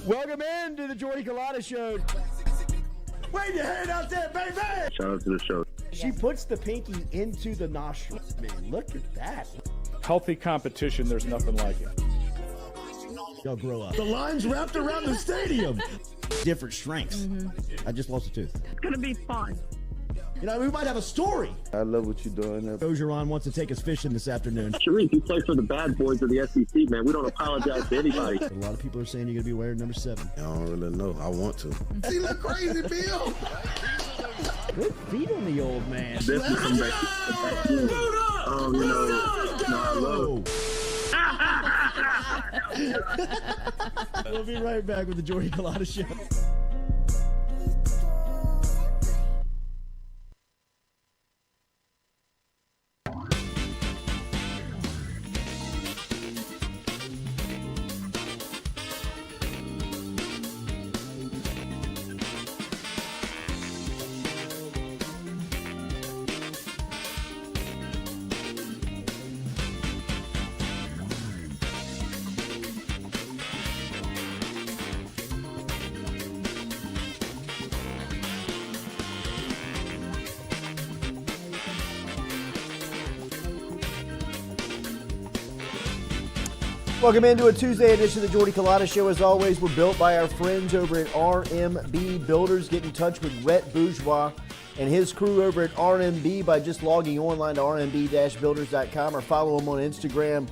Welcome into the Jordy Culotta Show. Wave your hand out there, baby! Shout out to the show. She puts the pinky into the nostril. Man, look at that. Healthy competition, there's nothing like it. Y'all grow up. The line's wrapped around the stadium. Different strengths. Mm-hmm. I just lost a tooth. It's going to be fun. You know, we might have a story. I love what you're doing. Ogeron wants to take us fishing this afternoon. Sharif, you play for the bad boys of the SEC, man. We don't apologize to anybody. A lot of people are saying you're going to be wearing number 7. I don't really know. I want to. He look crazy, Bill. Good feet on the old man. This is some back. Oh, you know, I love. We'll be right back with the Jordy Culotta Show. Welcome into a Tuesday edition of the Jordy Culotta Show. As always, we're built by our friends over at RMB Builders. Get in touch with Rhett Bourgeois and his crew over at RMB by just logging online to rmb-builders.com or follow them on Instagram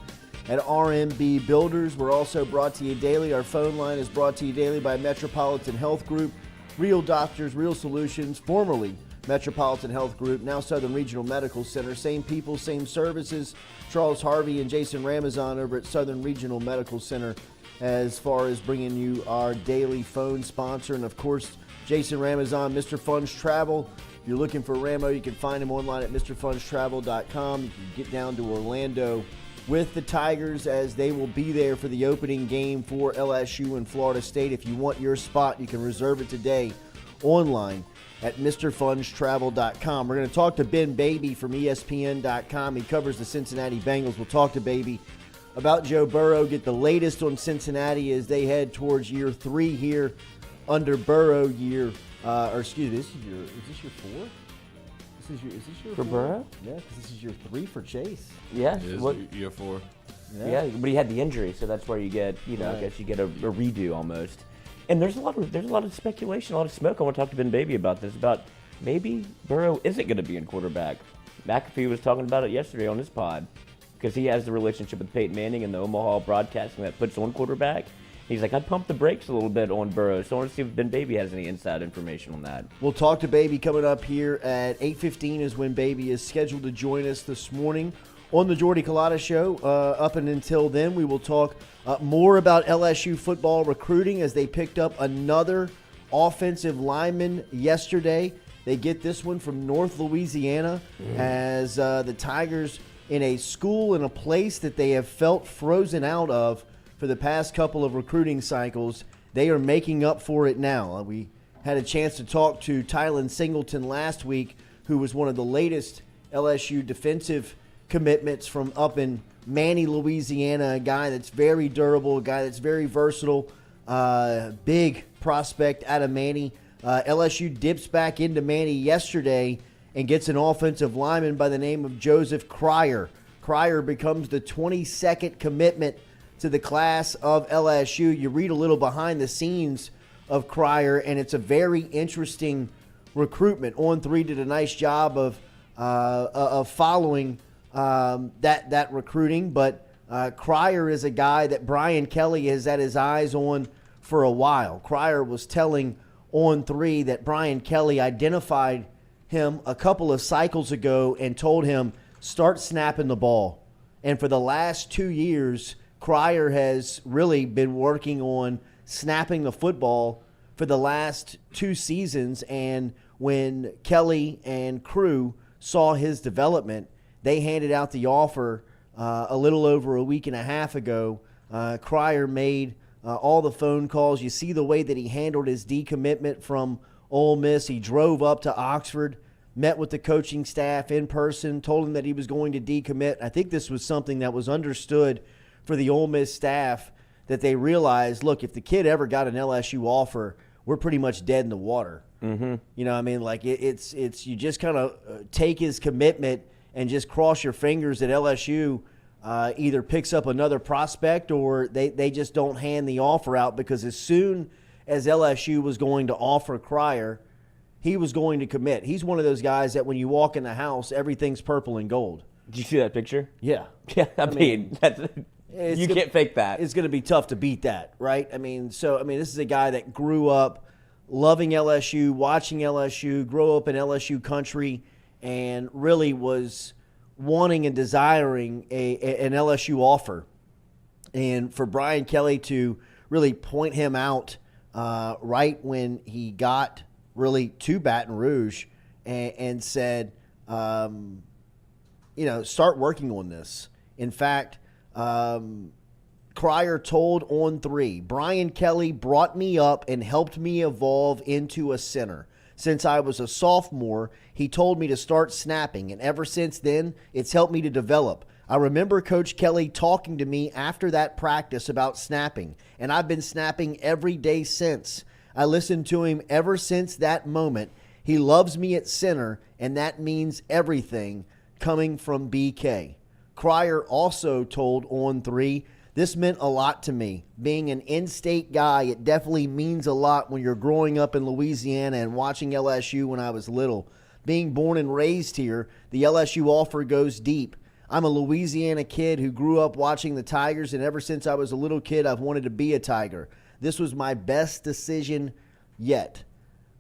at RMB Builders. We're also brought to you daily. Our phone line is brought to you daily by Metropolitan Health Group. Real doctors, real solutions, formerly Metropolitan Health Group, now Southern Regional Medical Center. Same people, same services. Charles Harvey and Jason Ramazan over at Southern Regional Medical Center as far as bringing you our daily phone sponsor. And, of course, Jason Ramazan, Mr. Funds Travel. If you're looking for Ramo, you can find him online at MrFundsTravel.com. You can get down to Orlando with the Tigers as they will be there for the opening game for LSU and Florida State. If you want your spot, you can reserve it today online at MrFundsTravel.com. We're going to talk to Ben Baby from ESPN.com. He covers the Cincinnati Bengals. We'll talk to Baby about Joe Burrow, get the latest on Cincinnati as they head towards year 3 here under Burrow year. Is this your 4? Is this your for 4? Burrow? Yeah, because this is year 3 for Chase. Yeah. Year 4. Yeah, but he had the injury, so that's where you get, Right. I guess you get a redo almost. And there's a lot of speculation, a lot of smoke. I want to talk to Ben Baby about this, about maybe Burrow isn't going to be in quarterback. McAfee was talking about it yesterday on his pod because he has the relationship with Peyton Manning and the Omaha broadcasting that puts on quarterback. He's like, I'd pump the brakes a little bit on Burrow, so I want to see if Ben Baby has any inside information on that. We'll talk to Baby coming up here at 8:15 is when Baby is scheduled to join us this morning on the Jordy Culotta Show. Up and until then, we will talk more about LSU football recruiting as they picked up another offensive lineman yesterday. They get this one from North Louisiana as the Tigers in a school and a place that they have felt frozen out of for the past couple of recruiting cycles. They are making up for it now. We had a chance to talk to Tylen Singleton last week, who was one of the latest LSU defensive commitments from up in Manny, Louisiana, a guy that's very durable, a guy that's very versatile, big prospect out of Manny. LSU dips back into Manny yesterday and gets an offensive lineman by the name of Joseph Cryer. Cryer becomes the 22nd commitment to the class of LSU. You read a little behind the scenes of Cryer, and it's a very interesting recruitment. On3 did a nice job of following that recruiting, but Cryer is a guy that Brian Kelly has had his eyes on for a while. Cryer was telling On3 that Brian Kelly identified him a couple of cycles ago and told him, start snapping the ball. And for the last 2 years, Cryer has really been working on snapping the football for the last 2 seasons. And when Kelly and crew saw his development, they handed out the offer a little over a week and a half ago. Cryer made all the phone calls. You see the way that he handled his decommitment from Ole Miss. He drove up to Oxford, met with the coaching staff in person, told him that he was going to decommit. I think this was something that was understood for the Ole Miss staff, that they realized, look, if the kid ever got an LSU offer, we're pretty much dead in the water. Mm-hmm. You know what I mean? Like, it's you just kind of take his commitment and just cross your fingers that LSU either picks up another prospect or they just don't hand the offer out, because as soon as LSU was going to offer Cryer, he was going to commit. He's one of those guys that when you walk in the house, everything's purple and gold. Did you see that picture? Yeah. Yeah, I mean you can't fake that. It's going to be tough to beat that, right? I mean, this is a guy that grew up loving LSU, watching LSU, grew up in LSU country, and really was wanting and desiring an LSU offer. And for Brian Kelly to really point him out right when he got really to Baton Rouge and said, start working on this. In fact, Cryer told On3, Brian Kelly brought me up and helped me evolve into a center. Since I was a sophomore, he told me to start snapping, and ever since then, it's helped me to develop. I remember Coach Kelly talking to me after that practice about snapping, and I've been snapping every day since. I listened to him ever since that moment. He loves me at center, and that means everything coming from BK. Cryer also told On3, this meant a lot to me. Being an in-state guy, it definitely means a lot when you're growing up in Louisiana and watching LSU when I was little. Being born and raised here, the LSU offer goes deep. I'm a Louisiana kid who grew up watching the Tigers, and ever since I was a little kid, I've wanted to be a Tiger. This was my best decision yet.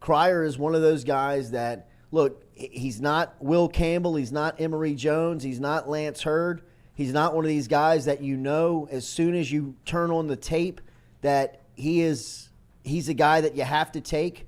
Cryer is one of those guys that, look, he's not Will Campbell, he's not Emory Jones, he's not Lance Hurd. He's not one of these guys that you know as soon as you turn on the tape that he's a guy that you have to take.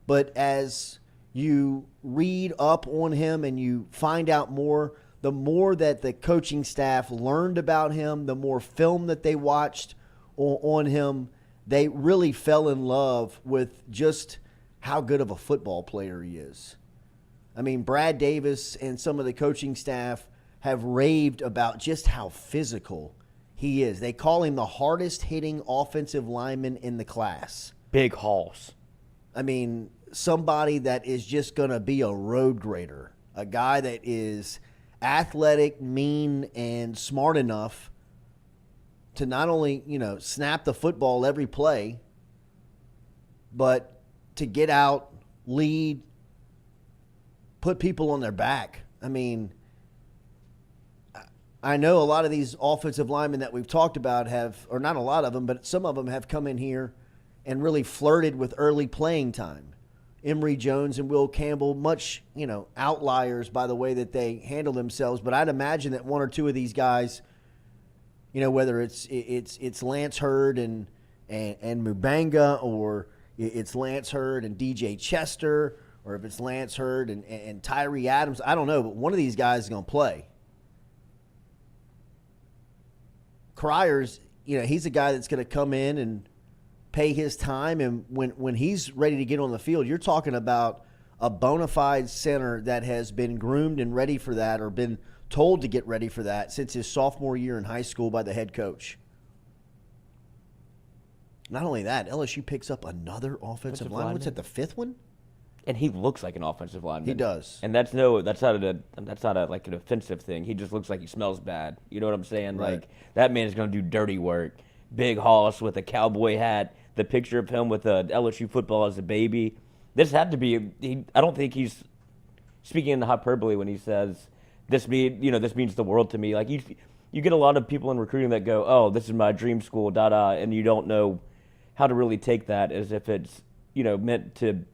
But as you read up on him and you find out more, the more that the coaching staff learned about him, the more film that they watched on him, they really fell in love with just how good of a football player he is. I mean, Brad Davis and some of the coaching staff have raved about just how physical he is. They call him the hardest hitting offensive lineman in the class. Big hauls. I mean, somebody that is just going to be a road grader, a guy that is athletic, mean, and smart enough to not only, snap the football every play, but to get out, lead, put people on their back. I mean, I know a lot of these offensive linemen that we've talked about or not a lot of them, but some of them have come in here and really flirted with early playing time. Emory Jones and Will Campbell, much, outliers by the way that they handle themselves. But I'd imagine that one or two of these guys, whether it's Lance Hurd and Mubanga, or it's Lance Hurd and DJ Chester, or if it's Lance Hurd and Tyree Adams, I don't know, but one of these guys is going to play. Cryer's, he's a guy that's going to come in and pay his time, and when he's ready to get on the field, you're talking about a bona fide center that has been groomed and ready for that, or been told to get ready for that since his sophomore year in high school by the head coach. Not only that, LSU picks up another offensive lineman. What's that, the fifth one? And he looks like an offensive lineman. He does. And that's not like an offensive thing. He just looks like he smells bad. You know what I'm saying? Right. Like, that man is going to do dirty work. Big hoss with a cowboy hat. The picture of him with LSU football as a baby. This had to be. I don't think he's speaking in hyperbole when he says this means the world to me. Like, you get a lot of people in recruiting that go, "Oh, this is my dream school," and you don't know how to really take that as if it's meant to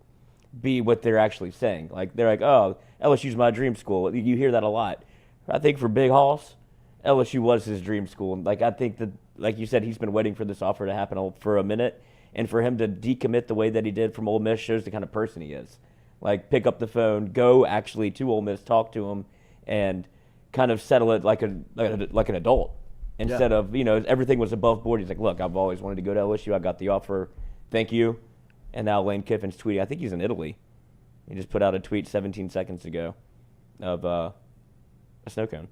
be what they're actually saying. Like, they're like, "Oh, LSU's my dream school." You hear that a lot. I think for Big Hoss, LSU was his dream school. Like, I think that, like you said, he's been waiting for this offer to happen for a minute, and for him to decommit the way that he did from Ole Miss shows the kind of person he is. Like, pick up the phone, go actually to Ole Miss, talk to him, and kind of settle it like an adult. Instead of, everything was above board. He's like, "Look, I've always wanted to go to LSU. I got the offer. Thank you." And now Lane Kiffin's tweeting. I think he's in Italy. He just put out a tweet 17 seconds ago of a snow cone.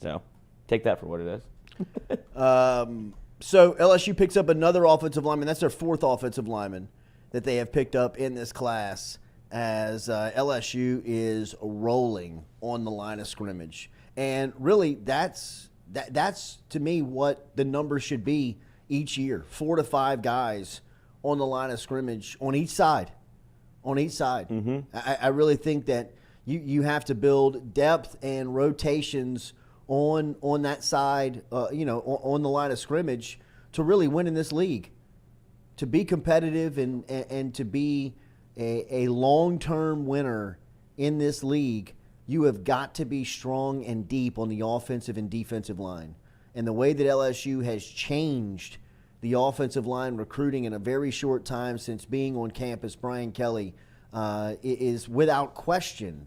So take that for what it is. So LSU picks up another offensive lineman. That's their fourth offensive lineman that they have picked up in this class as LSU is rolling on the line of scrimmage. And really, that's to me what the number should be each year. 4 to 5 guys on the line of scrimmage on each side. Mm-hmm. I really think that you have to build depth and rotations on that side, on the line of scrimmage to really win in this league, to be competitive and to be a long-term winner in this league. You have got to be strong and deep on the offensive and defensive line. And the way that LSU has changed the offensive line recruiting in a very short time since being on campus, Brian Kelly, is without question,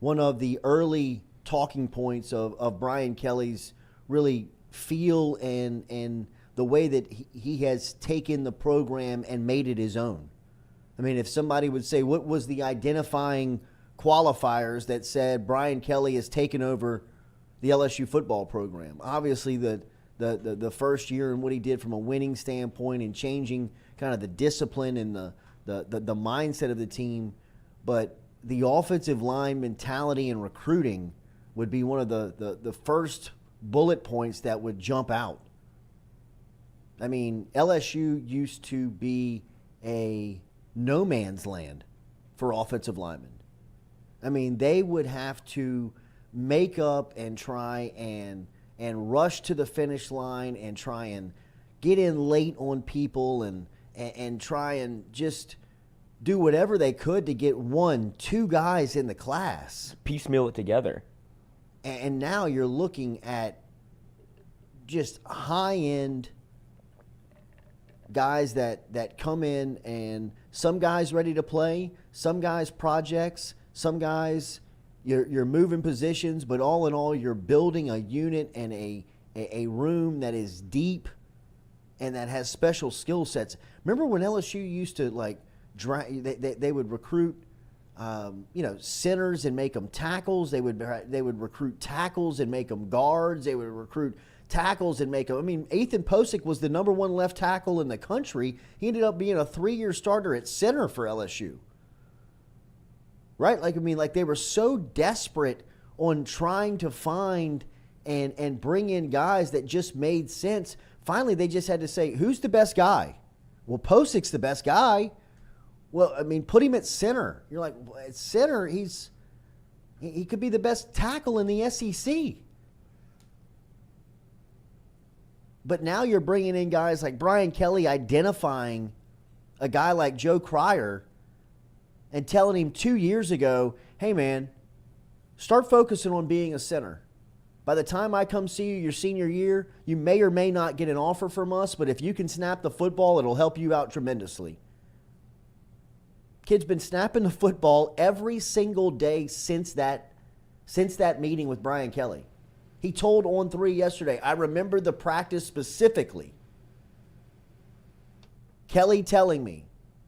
one of the early talking points of Brian Kelly's really feel and the way that he has taken the program and made it his own. I mean, if somebody would say, what was the identifying qualifiers that said Brian Kelly has taken over the LSU football program? Obviously, the first year and what he did from a winning standpoint and changing kind of the discipline and the mindset of the team. But the offensive line mentality and recruiting would be one of the first bullet points that would jump out. I mean, LSU used to be a no man's land for offensive linemen. I mean, they would have to make up and try and rush to the finish line and try and get in late on people and try and just do whatever they could to get 1-2 guys in the class. Piecemeal it together. And now you're looking at just high-end guys that come in, and some guys ready to play, some guys projects, some guys you're moving positions, but all in all, you're building a unit and a room that is deep and that has special skill sets. Remember when LSU used to they would recruit centers and make them tackles. They would recruit tackles and make them guards. They would recruit tackles and make them. I mean, Ethan Posick was the number 1 left tackle in the country. He ended up being a 3-year starter at center for LSU. Right? They were so desperate on trying to find and bring in guys that just made sense. Finally, they just had to say, who's the best guy? Well, Posick's the best guy. Well, I mean, put him at center. You're like, well, at center, he could be the best tackle in the SEC. But now you're bringing in guys like Brian Kelly, identifying a guy like Joe Cryer and telling him 2 years ago, hey, man, start focusing on being a center. By the time I come see you your senior year, you may or may not get an offer from us, but if you can snap the football, it'll help you out tremendously. Kid's been snapping the football every single day since that meeting with Brian Kelly. He told On3 yesterday, I remember the practice specifically. Kelly telling me,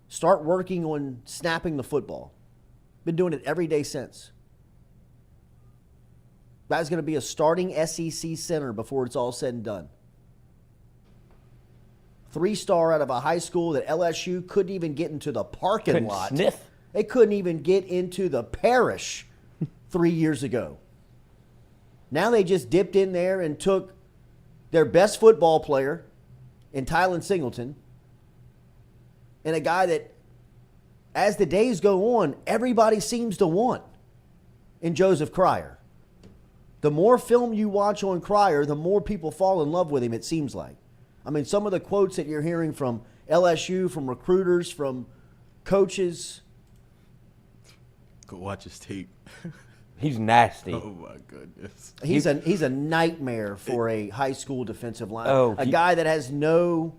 start working on snapping the football. Been doing it every day since. Guy's going to be a starting SEC center before it's all said and done. 3-star out of a high school that LSU couldn't even get into the parking lot. Sniff. They couldn't even get into the parish 3 years ago. Now they just dipped in there and took their best football player in Tylen Singleton and a guy that, as the days go on, everybody seems to want in Joseph Cryer. The more film you watch on Cryer, the more people fall in love with him, it seems like. I mean, some of the quotes that you're hearing from LSU, from recruiters, from coaches. Go watch his tape. He's nasty. Oh, my goodness. He's a nightmare for a high school defensive line. Oh, a guy that has no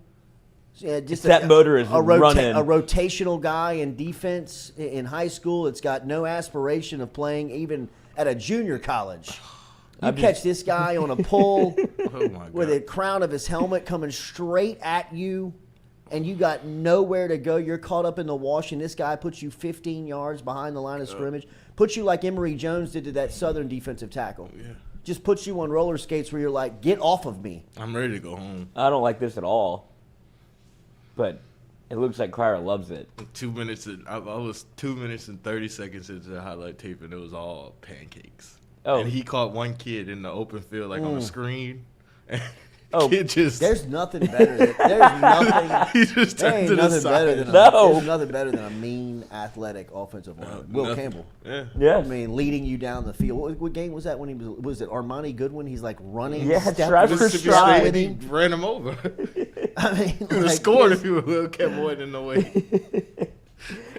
just that motor is running. A rotational guy in defense in high school. It's got no aspiration of playing even at a junior college. You catch this guy on a pull with the crown of his helmet coming straight at you, and you got nowhere to go. You're caught up in the wash, and this guy puts you 15 yards behind the line of scrimmage. Puts you like Emory Jones did to that Southern defensive tackle. Yeah. just puts you on roller skates where you're like, get off of me. I'm ready to go home. I don't like this at all. But it looks like Cryer loves it. 2 minutes and I was 2 minutes and 30 seconds into the highlight tape, and it was all pancakes. Oh. And he caught one kid in the open field, like on the screen. And Oh, kid just There's nothing better than there's nothing. he just There turned ain't to the nothing side. better than No. there's nothing better than a mean, athletic offensive lineman. Will Nothing. Campbell. Yeah. Yes. I mean, leading you down the field. What game was that when he was it Armani Goodwin? He's like running. Yeah, step Trevor for Mississippi step Stride. with State, him. he ran him over. I mean, He would have like, scored if he would kept Boyd in the way.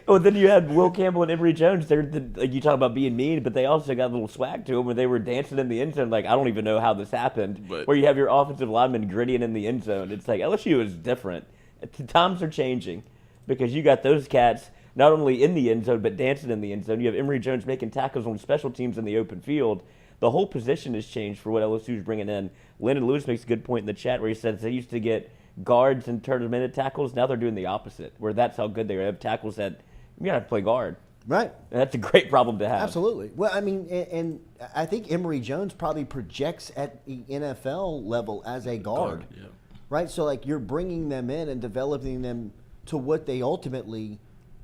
Oh, then you had Will Campbell and Emory Jones. Like you talk about being mean, but they also got a little swag to them where they were dancing in the end zone. Like, I don't even know how this happened. But- where you have your offensive lineman grittying in the end zone. It's like LSU is different. The times are changing because you got those cats not only in the end zone but dancing in the end zone. You have Emory Jones making tackles on special teams in the open field. The whole position has changed for what LSU is bringing in. Landon Lewis makes a good point in the chat where he says they used to get guards and turn them into tackles. Now they're doing the opposite, where that's how good they are. They have tackles that you gotta have to play guard. right. And that's a great problem to have. Absolutely. Well, I mean, and I think Emory Jones probably projects at the NFL level as a guard. Yeah. Right? So, like, you're bringing them in and developing them to what they ultimately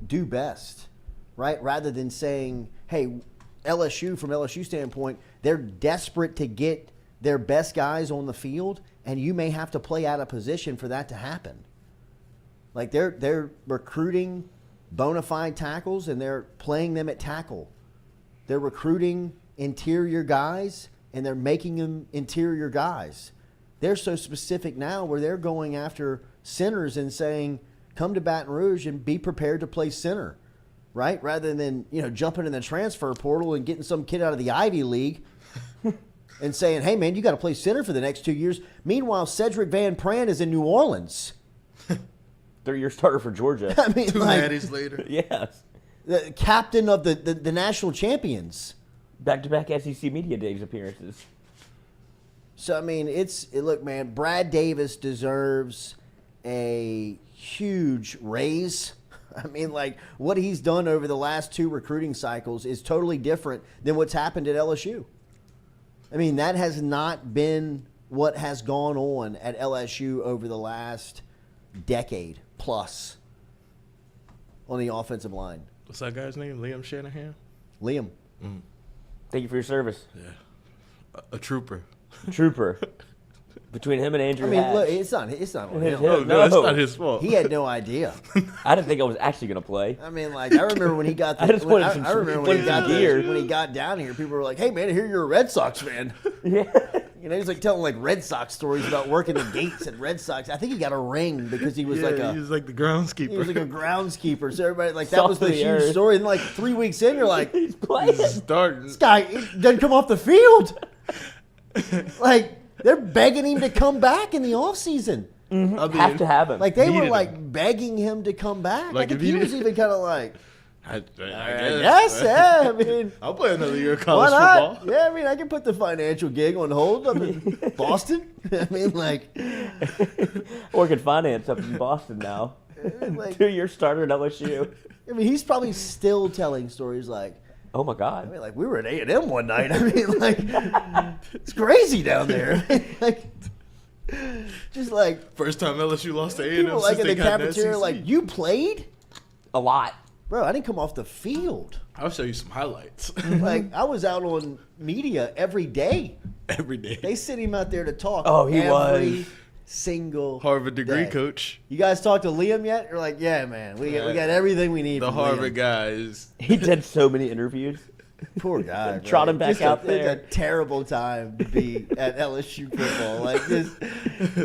do best, right? Rather than saying, hey, LSU, from LSU standpoint, they're desperate to get their best guys on the field, and you may have to play out of position for that to happen. Like, they're recruiting bona fide tackles, and they're playing them at tackle. They're recruiting interior guys, and they're making them interior guys. They're so specific now where they're going after centers and saying, come to Baton Rouge and be prepared to play center, right? Rather than, jumping in the transfer portal and getting some kid out of the Ivy League and saying, hey, man, you got to play center for the next 2 years. Meanwhile, Cedric Van Pran is in New Orleans. Third-year starter for Georgia. I mean, Two like, natties later. Yes. the captain of the national champions. Back-to-back SEC Media Days appearances. So, I mean, look, man, Brad Davis deserves a huge raise. I mean, like, what he's done over the last 2 recruiting cycles is totally different than what's happened at LSU. I mean, that has not been what has gone on at LSU over the last decade plus on the offensive line. What's that guy's name? Liam Shanahan? Liam. Thank you for your service. Yeah. A trooper. Trooper. Between him and Andrew I mean, Hatch. look, it's not on him. Oh, no, it's not his fault. He had no idea. I didn't think I was actually going to play. I mean, like, I remember when he got. I just wanted some- I remember when wanted he got some gear. when he got down here. People were like, "Hey, man, I hear you're a Red Sox fan." Yeah. He's like telling like Red Sox stories about working the gates at Red Sox. I think he got a ring because he was Yeah, like he was like the groundskeeper. he was like a groundskeeper. So everybody like that Salt was the of the huge earth. story. And like 3 weeks in, you're like, He's playing. starting. this guy doesn't come off the field. Like they're begging him to come back in the offseason. I mean, Have to have him. Like they were Needed like begging him to come back. Like, I if think he he was did- even kind of like, I yes, yeah. I mean, I'll play another year of why college not? football. Yeah, I mean, I can put the financial gig on hold up in Boston. I mean, like, Working finance up in Boston now. like 2-year starter at LSU. I mean, he's probably still telling stories like, Oh, my I God. mean, like we were at A&M one night. I mean, like, it's crazy down there. Like, just like First time LSU lost to A&M people like since in the they got the cafeteria, SEC. like, you played, A lot. bro. I didn't come off the field. I'll show you some highlights Like, I was out on media every day. every day. They sent him out there to talk. Oh, he every was. single Harvard degree day. coach. You guys talked to Liam yet? You're like, yeah, man. We got everything we need. The from Harvard Liam. guys. He did so many interviews. Poor guy. Bro. Trot him back Just out there. It's a terrible time to be at LSU football. Like this,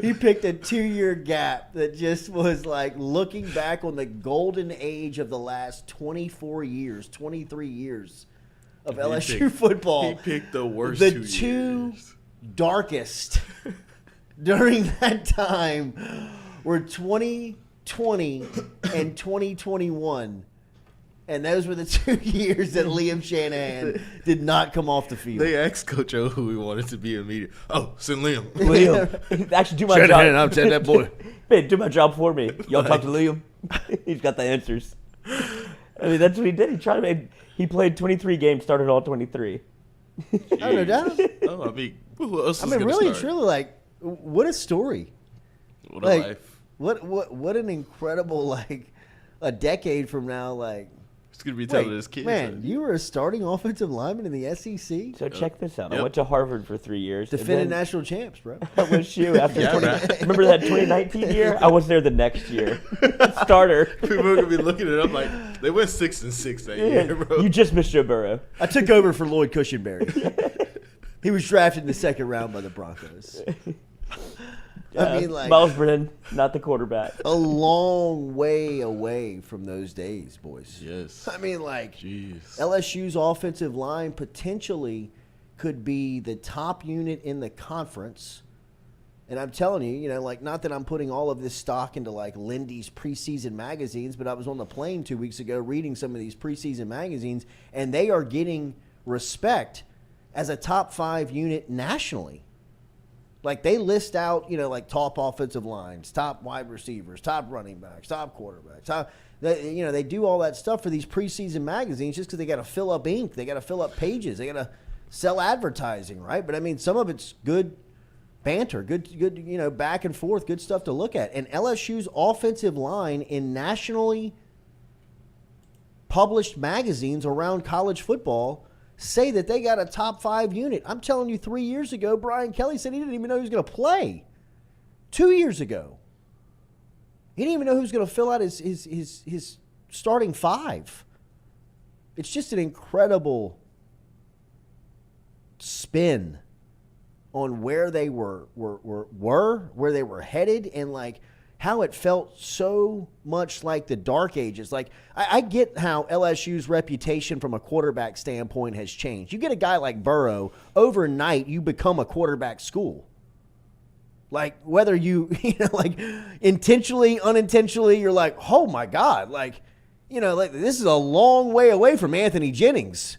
he picked a 2-year gap that just was like looking back on the golden age of the last 23 years of LSU picked- football. He picked the worst The 2 two years. darkest during that time were 2020 and 2021. And those were the 2 years that Liam Shanahan did not come off the field. They asked Coach O who he wanted to be in media. Oh, send Liam. Liam. Actually, do my Shanahan, job. I'm saying that boy. Hey, do my job for me. Y'all talk to Liam. He's got the answers. I mean, that's what he did. He played 23 games, started all 23. Oh, no doubt. Oh, well. I mean, who else I is mean, gonna really, start? truly, like, what a story. What a Like, life. what an incredible, like, a decade from now, like, He's gonna be wait, telling his kids. man, you were a starting offensive lineman in the SEC? So check this out. I Yep. went to Harvard for 3 years. and Defending then national champs, bro. I was you after Yeah, 20, right. remember that 2019 year? I was there the next year. Starter. People are gonna be looking at them like they went 6-6 that year, bro. You just missed Joe Burrow. I took over for Lloyd Cushenberry. He was drafted in the second round by the Broncos. I mean, like, Miles Brennan, not the quarterback. a long way away from those days, boys. Yes. I mean, like, Jeez. LSU's offensive line potentially could be the top unit in the conference. And I'm telling you, you know, like, not that I'm putting all of this stock into, like, Lindy's preseason magazines, but I was on the plane 2 weeks ago reading some of these preseason magazines, and they are getting respect as a top 5 unit nationally. Like, they list out, you know, like, top offensive lines, top wide receivers, top running backs, top quarterbacks. They do all that stuff for these preseason magazines just because they got to fill up ink. They got to fill up pages. They got to sell advertising, right? But, I mean, some of it's good banter, good, you know, back and forth, good stuff to look at. And LSU's offensive line in nationally published magazines around college football say that they got a top 5 unit. I'm telling you, 3 years ago, Brian Kelly said he didn't even know he was going to play. 2 years ago, he didn't even know who was going to fill out his starting 5. It's just an incredible spin on where they were where they were headed, and like how it felt so much like the dark ages. Like, I get how LSU's reputation from a quarterback standpoint has changed. You get a guy like Burrow, overnight you become a quarterback school. Like, whether you know, like, intentionally, unintentionally, you're like, oh my God, like, you know, like, this is a long way away from Anthony Jennings.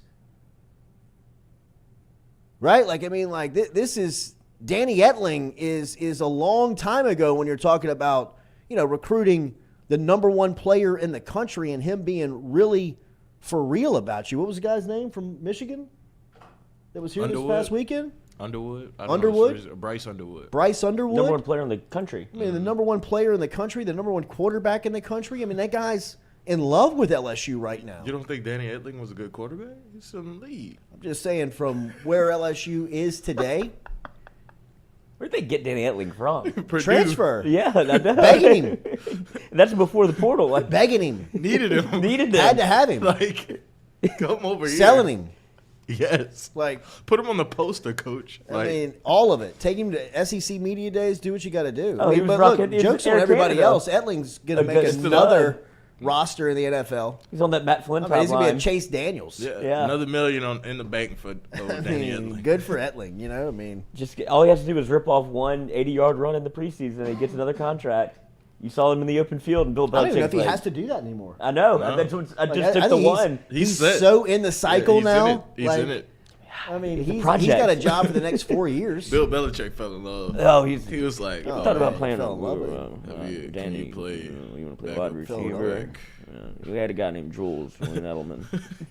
Right? Like, I mean, like, this is, Danny Etling is a long time ago when you're talking about, you know, recruiting the number 1 player in the country and him being really for real about you. What was the guy's name from Michigan that was here this past weekend? Underwood? Bryce Underwood. Bryce Underwood? Number 1 player in the country. I mean, the number 1 player in the country, the number 1 quarterback in the country. I mean, that guy's in love with LSU right now. You don't think Danny Etling was a good quarterback? He's in the league. I'm just saying, from where LSU is today, Where'd they get Danny Etling from? transfer. Yeah, I know. Begging him. That's before the portal. Like, Begging him. Needed him. needed Had him. to have him. Like, come over here. Selling him. Yes. Like, Put him on the poster, coach. I Like, mean, all of it. Take him to SEC Media Days. Do what you got to do. Oh, I he mean, was but look, rocking his jokes on Air everybody Canada. else. Etling's going to A make good another roster in the NFL. He's on that Matt Flynn I mean, he's going to be line. a Chase Daniels. Yeah. another $1 million in the bank for I Danny mean, Etling. good for Etling, you know? I mean, All he has to do is rip off one 80-yard run in the preseason, and he gets another contract. You saw him in the open field, and Bill Belichick. I don't even know if he has to do that anymore. I know. No. I just Like, took I the think one. He's set. so in the cycle he's now. In it. He's like, in it. I mean, It's a he's project. got a job for the next 4 years. Bill Belichick fell in love. Oh, He was like, Oh, thought about man, playing fell in love with him. Can Danny. you play You want to play backup wide Fell in love receiver? with him. We had a guy named Julian Edelman.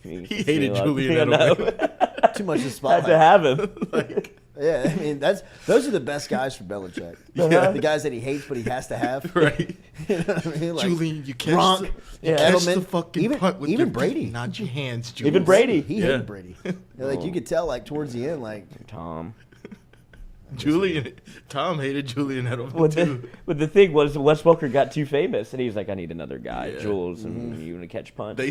He hated Julian I know. Edelman. Too much to Had spotlight. to have him. Like, Yeah, I mean, those are the best guys for Belichick. Yeah. The guys that he hates but he has to have. right. You know what I mean? Like, Julian, you catch, Gronk, the, Yeah. you catch Edelman, the fucking even- punt with even your Brady. feet, not your hands, Julian. Even Brady. He Yeah. hated Brady. Like, you could tell, like, towards the end, like, Tom. Tom hated Julian Edelman too. But the thing was, Wes Welker got too famous, and he's like, I need another guy, Yeah. Jules, and you want to catch punts. They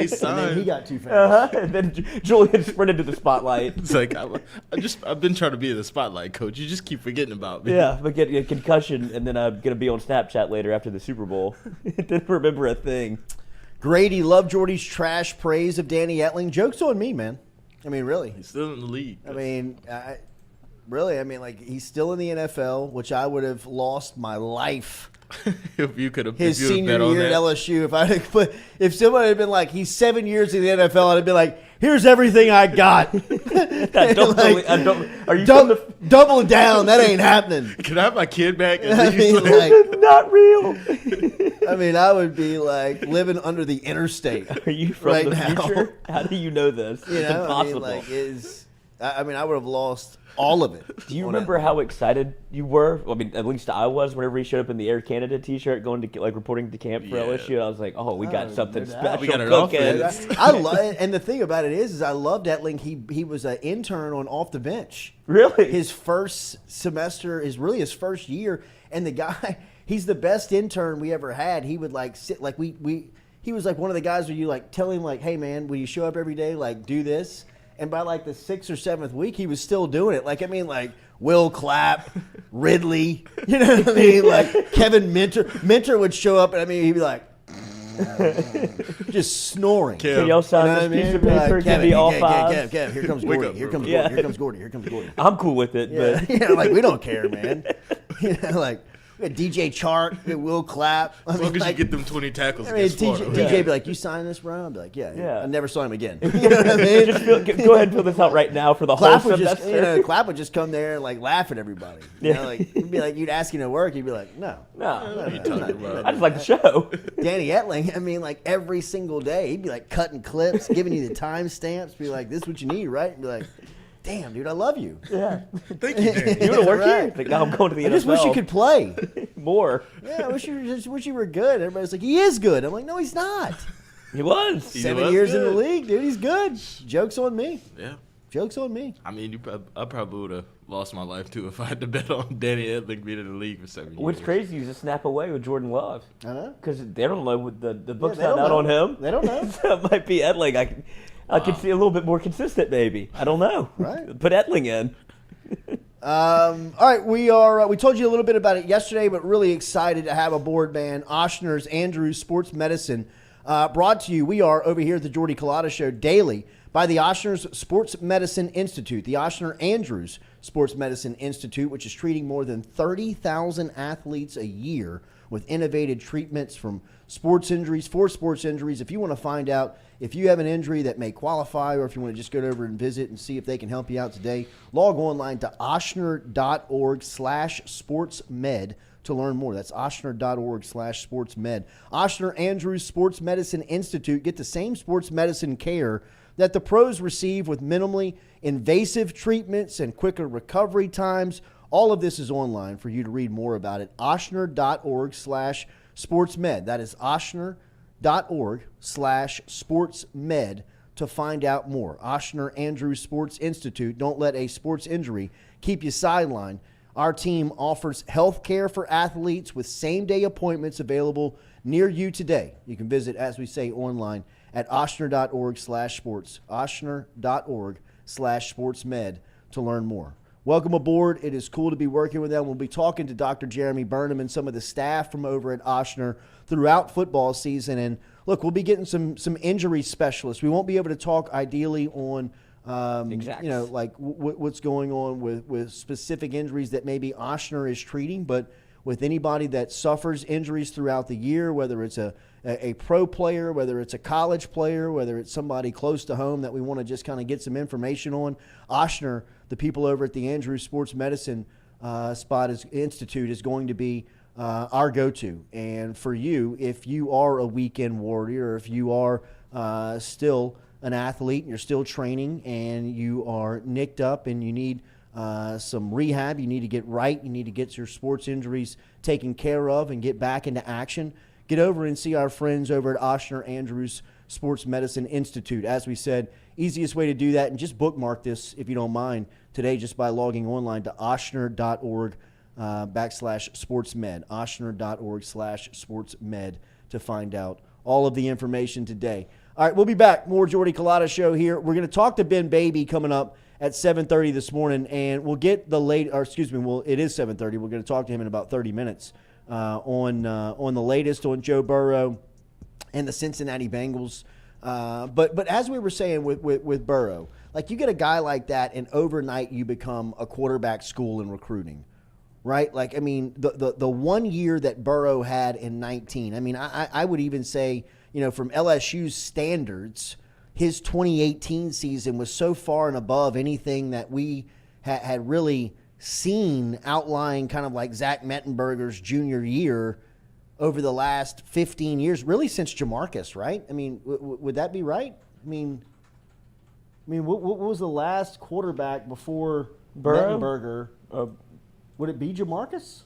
and signed. then he got too famous. And then Julian sprinted to the spotlight. It's like I've been trying to be in the spotlight, coach. You just keep forgetting about me. Yeah, but get a concussion, and then I'm gonna be on Snapchat later after the Super Bowl. Didn't remember a thing. Grady loved Jordy's trash praise of Danny Etling. Joke's on me, man. I mean, really. He's still in the league. I mean, really, I mean, like, he's still in the NFL, which I would have lost my life if you could have his if you senior bet on year at that. LSU. If somebody had been like, he's 7 years in the NFL, I'd have been like, here's everything I got. I don't Like, I don't. Are you from the? double down. That ain't happening. Can I have my kid back? At I least? mean, Like, like, Not real. I mean, I would be like living under the interstate. Are you from Right the now. future? How do you know this? You It's know, impossible. I mean, I would have lost all of it. Do you remember how excited you were? Well, I mean, at least I was whenever he showed up in the Air Canada T-shirt, going to reporting to camp for LSU. I was like, oh, we got something special. We got an cooking. offense. I love it. And the thing about it is I loved Etling. He was an intern on Off the Bench. Really? His first semester is really his first year, and the guy, he's the best intern we ever had. He would sit he was one of the guys where you tell him hey man, will you show up every day, do this? And by the 6th or 7th week, he was still doing it. Will Clapp, Ridley, you know what I mean? Kevin Minter would show up, and he'd be just snoring. Can y'all sign this piece of paper? Give me all five. Kev, here comes Gordy. Here comes Gordy. Here comes Gordy. Here comes Gordy. I'm cool with it, but we don't care, man. We had DJ Chark, we had Will Clapp. As long as you get them 20 tackles against Florida. DJ be you sign this, bro? I'd be yeah. I never saw him again. You know what I mean? Go ahead and fill this out right now for the Clapp whole semester. Clapp would just come there and laugh at everybody. He'd be you'd ask him to work, he'd be no. I just like the show. Danny Etling, every single day, he'd be cutting clips, giving you the timestamps, be this is what you need, right? And be damn, dude, I love you. Yeah. Thank you, Danny. You want to work here? Now I'm going to the NFL. I just wish you could play. More. Yeah, I wish you were good. Everybody's he is good. I'm no, he's not. He was. 7 years in the league, dude. He's good. Joke's on me. Yeah. Joke's on me. I probably would have lost my life, too, if I had to bet on Danny Etling being in the league for 7 years. What's crazy is a snap away with Jordan Love. I know. Because they don't know what the book's not out on him. They don't know. So it might be Etling. I could see a little bit more consistent, maybe. I don't know. Right. Put Etling in. All right, we told you a little bit about it yesterday, but really excited to have aboard, man. Ochsner's Andrews Sports Medicine brought to you. We are over here at the Jordy Culotta Show daily by the Ochsner's Sports Medicine Institute, the Ochsner Andrews Sports Medicine Institute, which is treating more than 30,000 athletes a year with innovative treatments for sports injuries. If you want to find out if you have an injury that may qualify, or if you want to just go over and visit and see if they can help you out today, log online to ochsner.org/sportsmed to learn more. That's ochsner.org/sportsmed. Ochsner Andrews Sports Medicine Institute. Get the same sports medicine care that the pros receive with minimally invasive treatments and quicker recovery times. All of this is online for you to read more about it. ochsner.org/sportsmed. That is ochsner.org/sportsmed to find out more. Ochsner Andrews Sports Institute. Don't let a sports injury keep you sidelined. Our team offers health care for athletes with same-day appointments available near you today. You can visit, as we say, online at ochsner.org/sports, ochsner.org/sportsmed to learn more. Welcome aboard. It is cool to be working with them. We'll be talking to Dr. Jeremy Burnham and some of the staff from over at Ochsner throughout football season. And look, we'll be getting some injury specialists. We won't be able to talk ideally on what's going on with specific injuries that maybe Ochsner is treating, but with anybody that suffers injuries throughout the year, whether it's a pro player, whether it's a college player, whether it's somebody close to home that we want to just kind of get some information on, Ochsner, the people over at the Andrews Sports Medicine Institute is going to be our go-to. And for you, if you are a weekend warrior, or if you are still an athlete and you're still training and you are nicked up and you need some rehab, you need to get right, you need to get your sports injuries taken care of and get back into action, get over and see our friends over at Ochsner Andrews Sports Medicine Institute. As we said, easiest way to do that, and just bookmark this if you don't mind today, just by logging online to ochsner.org/sportsmed, ochsner.org/sportsmed to find out all of the information today. All right, we'll be back. More Jordy Culotta Show here. We're going to talk to Ben Baby coming up at 7:30 this morning, and we'll get the it is 7:30. We're going to talk to him in about 30 minutes on the latest on Joe Burrow and the Cincinnati Bengals. But as we were saying with Burrow, like, you get a guy like that and overnight you become a quarterback school in recruiting, right? Like, I mean, the 1 year that Burrow had in 19, I mean, I would even say, you know, from LSU's standards, his 2018 season was so far and above anything that we had really seen outlying, kind of like Zach Mettenberger's junior year over the last 15 years, really since Jamarcus, right? I mean, would that be right? I mean, what was the last quarterback before Burrow? Mettenberger. Would it be Jamarcus?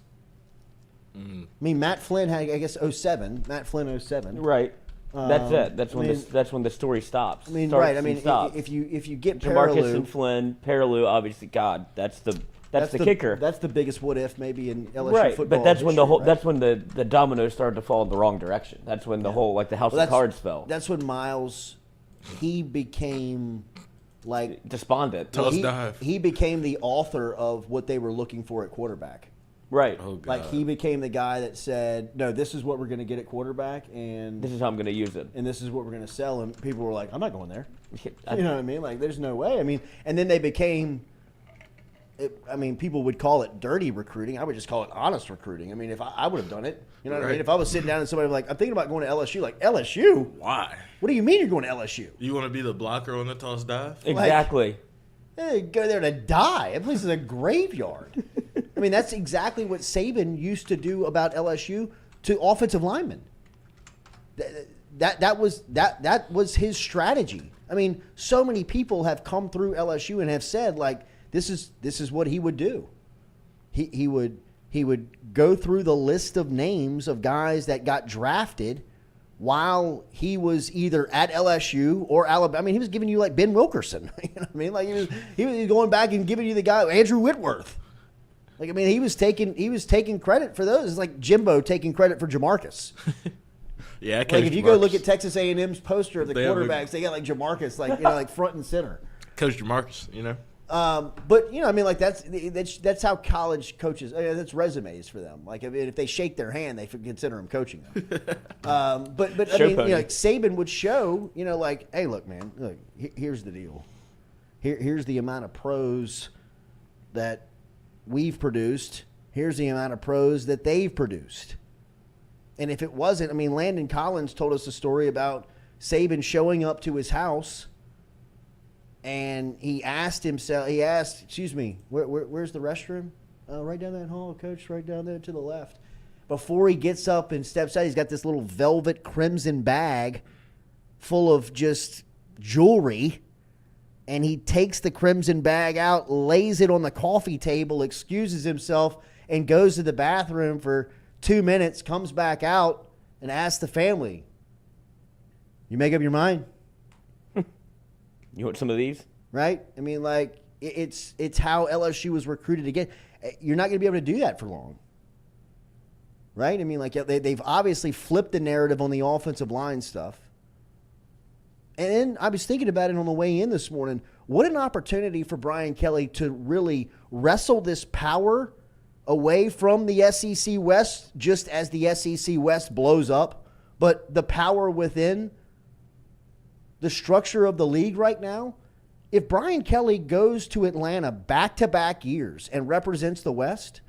Mm. I mean, Matt Flynn had, I guess, 07. Matt Flynn 07. Right. That's it. That's when mean, that's when the story stops. I mean, Starts right. I mean, and stops. if you get Jamarcus Perilou, and Flynn, Perilou, obviously, God, that's the kicker. That's the biggest what if maybe in LSU Right, football. but that's when the history, whole right? that's when the dominoes started to fall in the wrong direction. That's when the whole the house of cards fell. That's when Miles, he became like Despondent. Toss dive. he became the author of what they were looking for at quarterback. Right. Oh, God. Like he became the guy that said, "No, this is what we're going to get at quarterback, and This is how I'm going to use it. and this is what we're going to sell." And people were like, "I'm not going there." I- You know what I mean? Like, there's no way. I mean, and then they became. I mean, people would call it dirty recruiting. I would just call it honest recruiting. I mean, if I would have done it, you know what I mean? Right. If I was sitting down and somebody was like, "I'm thinking about going to LSU," like LSU. Why? What do you mean you're going to LSU? You want to be the blocker on the toss dive? Exactly. Hey, go there to die. That place is a graveyard. I mean, that's exactly what Saban used to do about LSU to offensive linemen. That was his strategy. I mean, so many people have come through LSU and have said like this is what he would do. He would go through the list of names of guys that got drafted while he was either at LSU or Alabama. I mean, he was giving you like Ben Wilkerson. You know what I mean? Like he was going back and giving you the guy Andrew Whitworth. Like, I mean, he was taking credit for those. It's like Jimbo taking credit for Jamarcus. Yeah, Like if you go look at Texas A&M's poster of the They have a- quarterbacks, they got like Jamarcus, like like front and center. Coach Jamarcus, you know. But I mean, like that's how college coaches. That's resumes for them. Like if they shake their hand, they consider them coaching them. But I Show mean, pony. like Saban would show, like, hey, look, man, look, here's the deal. Here's the amount of pros that we've produced. Here's the amount of pros that they've produced. And if it wasn't, I mean, Landon Collins told us a story about Saban showing up to his house. And he asked, excuse me, where's the restroom? Right down that hall, Coach, right down there to the left. Before he gets up and steps out, he's got this little velvet crimson bag full of just jewelry. And he takes the crimson bag out, lays it on the coffee table, excuses himself, and goes to the bathroom for 2 minutes, comes back out, and asks the family, "You make up your mind?" You want some of these? Right? I mean, like, it's how LSU was recruited again. You're not going to be able to do that for long. Right? I mean, like, they've obviously flipped the narrative on the offensive line stuff. And then I was thinking about it on the way in this morning. What an opportunity for Brian Kelly to really wrestle this power away from the SEC West just as the SEC West blows up. But the power within the structure of the league right now, if Brian Kelly goes to Atlanta back-to-back years and represents the West,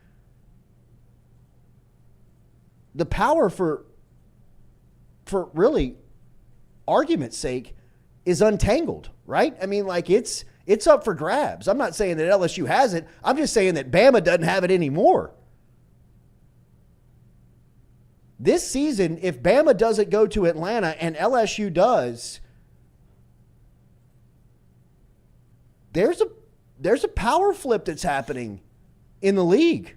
the power for really argument's sake is untangled, right? I mean, like it's up for grabs. I'm not saying that LSU has it. I'm just saying that Bama doesn't have it anymore. This season, if Bama doesn't go to Atlanta and LSU does, there's a power flip that's happening in the league.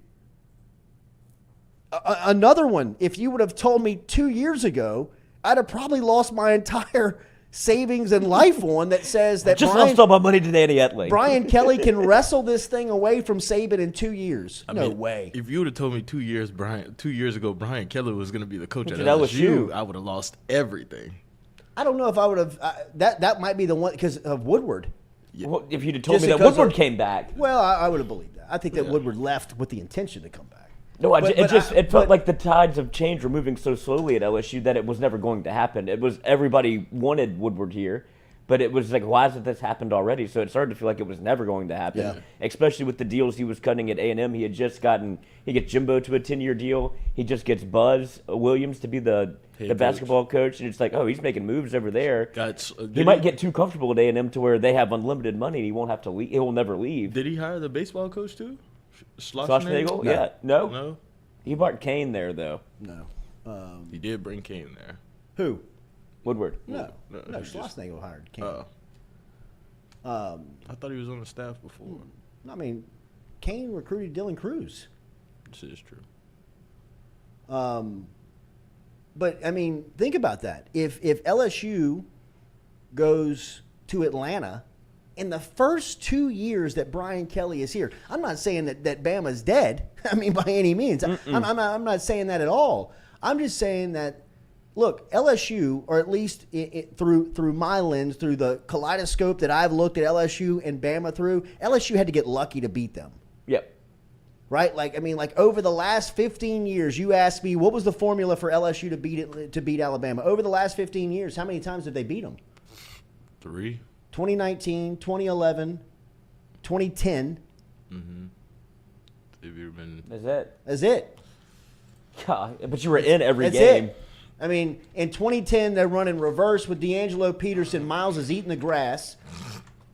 Another one, if you would have told me 2 years ago, I'd have probably lost my entire savings and life on that says that Just lost all my money to Danny Etley. Brian Kelly can wrestle this thing away from Saban in 2 years. I No mean, way. If you would have told me 2 years ago Brian Kelly was going to be the coach at At LSU, LSU. I would have lost everything. I don't know if I would have. That might be the one because of Woodward. Well, if you'd have told Just me that because Woodward of- came back. Well, I would have believed that. I think that Woodward left with the intention to come back. No, But- it but felt like the tides of change were moving so slowly at LSU that it was never going to happen. It was everybody wanted Woodward here, but it was like, why hasn't this happened already? So it started to feel like it was never going to happen, Yeah. especially with the deals he was cutting at A&M. He gets Jimbo to a 10-year deal. He just gets Buzz Williams to be the Head basketball coach, and it's like, oh, he's making moves over there. Did He might get too comfortable at A&M to where they have unlimited money and he won't have to leave. He will never leave. Did he hire the baseball coach too? Schlossnagel? Yeah. No. No. He brought Kane there, though. No. He did bring Kane there. Who? Woodward. No. No, No, he just- Schlossnagel hired Kane. I thought he was on the staff before. I mean, Kane recruited Dylan Cruz. This is true. But, I mean, think about that. If LSU goes to Atlanta in the first 2 years that Brian Kelly is here, I'm not saying that Bama's dead. I mean, by any means. I'm not saying that at all. I'm just saying that, look, LSU, or at least through my lens, through the kaleidoscope that I've looked at LSU and Bama through, LSU had to get lucky to beat them. Yep. Right? Like, I mean, like over the last 15 years, you asked me, what was the formula for LSU to beat Alabama? Over the last 15 years, how many times did they beat them? 3. 2019, 2011, 2010. Have you been? That's it. God, but you were in every That's game. it. I mean, in 2010, they're running reverse with D'Angelo Peterson. Miles is eating the grass.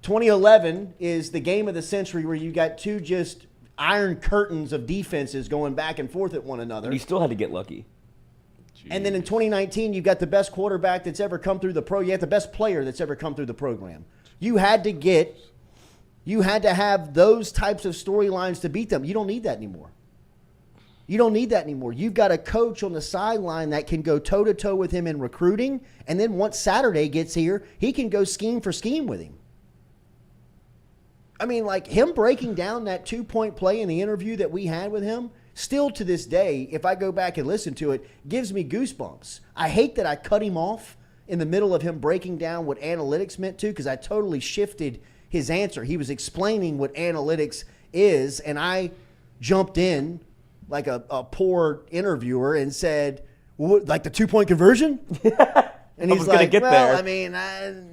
2011 is the game of the century where you got two just iron curtains of defenses going back and forth at one another. And you still had to get lucky. And then in 2019, you've got the best quarterback that's ever come through the pro. You have the best player that's ever come through the program. You had to have those types of storylines to beat them. You don't need that anymore. You've got a coach on the sideline that can go toe-to-toe with him in recruiting, and then once Saturday gets here, he can go scheme for scheme with him. I mean, like him breaking down that 2-point play in the interview that we had with him, still to this day, if I go back and listen to it, gives me goosebumps. I hate that I cut him off in the middle of him breaking down what analytics meant to, because I totally shifted his answer. He was explaining what analytics is, and I jumped in like a poor interviewer and said, what, like the 2-point conversion? And he's like, get well, there. I mean,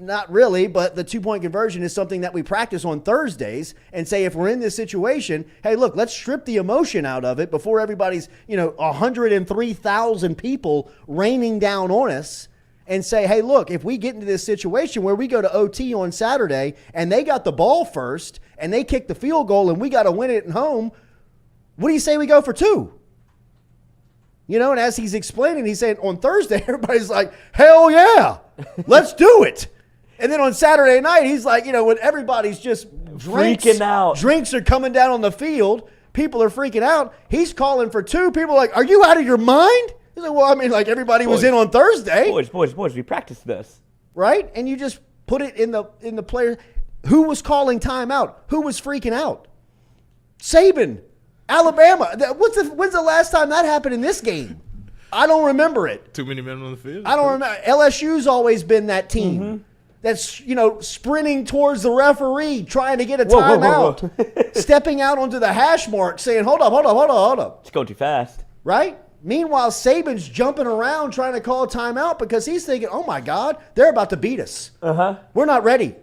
not really, but the 2-point conversion is something that we practice on Thursdays and say if we're in this situation, hey, look, let's strip the emotion out of it before everybody's, 103,000 people raining down on us and say, hey, look, if we get into this situation where we go to OT on Saturday and they got the ball first and they kick the field goal and we got to win it at home, what do you say we go for 2? And as he's explaining, he's saying on Thursday, everybody's like, hell yeah, let's do it. And then on Saturday night, he's like, when everybody's just freaking out. Drinks are coming down on the field. People are freaking out. He's calling for 2. People are like, are you out of your mind? He's like, well, I mean, like everybody was in on Thursday. Boys, we practiced this. Right? And you just put it in the player. Who was calling timeout? Who was freaking out? Saban. Alabama. When's the last time that happened in this game? I don't remember it. Too many men on the field. I don't remember. LSU's always been that team that's, sprinting towards the referee, trying to get a timeout, stepping out onto the hash mark, saying, hold up. It's going too fast. Right? Meanwhile, Saban's jumping around trying to call a timeout because he's thinking, oh, my God, they're about to beat us. We're not ready.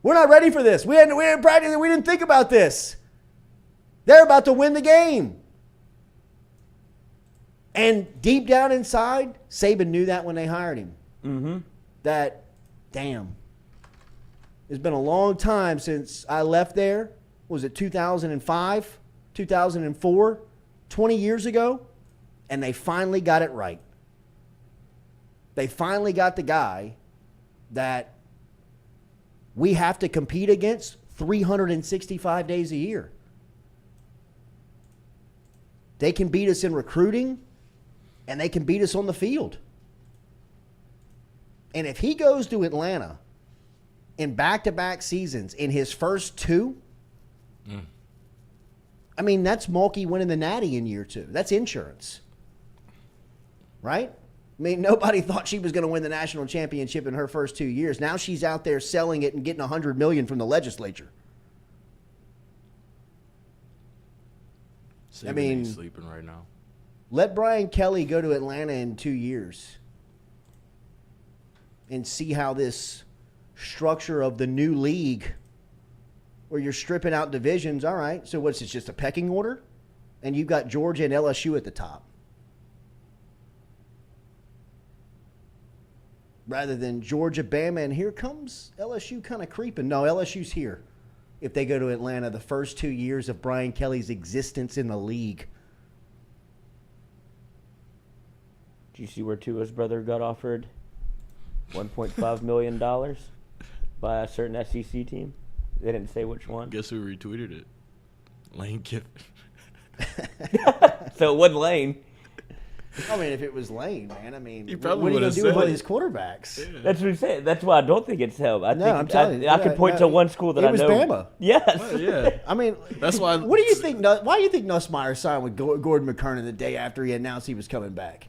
We're not ready for this. We hadn't practiced. We didn't think about this. They're about to win the game. And deep down inside, Saban knew that when they hired him. That, damn, it's been a long time since I left there. Was it 2005, 2004, 20 years ago? And they finally got it right. They finally got the guy that we have to compete against 365 days a year. They can beat us in recruiting, and they can beat us on the field. And if he goes to Atlanta in back-to-back seasons in his first 2, I mean, that's Mulkey winning the Natty in year 2. That's insurance. Right? I mean, nobody thought she was going to win the national championship in her first 2 years. Now she's out there selling it and getting $100 million from the legislature. I mean, sleeping right now. Let Brian Kelly go to Atlanta in 2 years and see how this structure of the new league where you're stripping out divisions. All right, so what's this, just a pecking order? And you've got Georgia and LSU at the top. Rather than Georgia, Bama, and here comes LSU kind of creeping. No, LSU's here. If they go to Atlanta the first 2 years of Brian Kelly's existence in the league. Did you see where Tua's brother got offered $1.5 million by a certain SEC team? They didn't say which one. Guess who retweeted it? Lane Kiffin. So it wasn't Lane. I mean, if it was Lane, man, I mean, You what probably are you going would've to do with said all it. these quarterbacks? Yeah. That's what I'm saying. That's why I don't think it's him. I No, think I'm telling you. I could point to one school that it I was know. Bama. Yes. Oh, yeah. I mean, That's why. What do you think? Why do you think Nussmeier signed with Gordon McKernan the day after he announced he was coming back?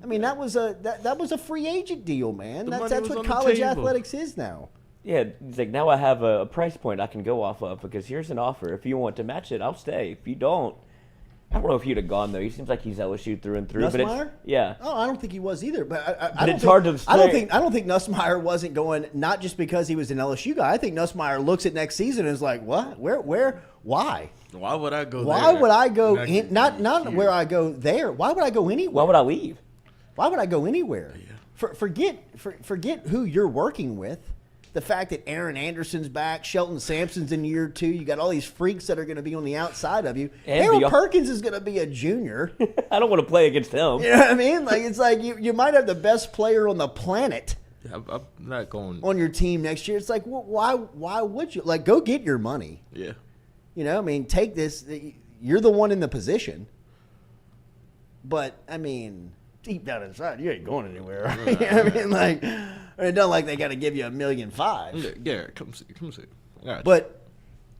I mean, that was a free agent deal, man. The That's money was what on the college table. athletics is now. Yeah, it's like now I have a price point I can go off of because here's an offer. If you want to match it, I'll stay. If you don't, I don't know if he'd have gone though. He seems like he's LSU through and through. Nussmeier? Yeah. Oh, I don't think he was either. But But it's hard to I don't explain. think Nussmeier wasn't going not just because he was an LSU guy. I think Nussmeier looks at next season and is like, what? Where? Why? Why would I go Why there? would I go Not in? Not here. where I go there. Why would I go anywhere? Why would I leave? Why would I go anywhere? Forget who you're working with. The fact that Aaron Anderson's back, Shelton Sampson's in year 2. You got all these freaks that are going to be on the outside of you. And Harold Perkins is going to be a junior. I don't want to play against him. You know what I mean? Like it's like you might have the best player on the planet I'm not going. on your team next year. It's like, well, why would you? Like, go get your money. Yeah. You know, I mean, take this. You're the one in the position. But I mean, deep down inside, you ain't going anywhere. Right? I mean, like, it don't like they got to give you $1.5 million. Yeah, Garrett, come see. I got you. But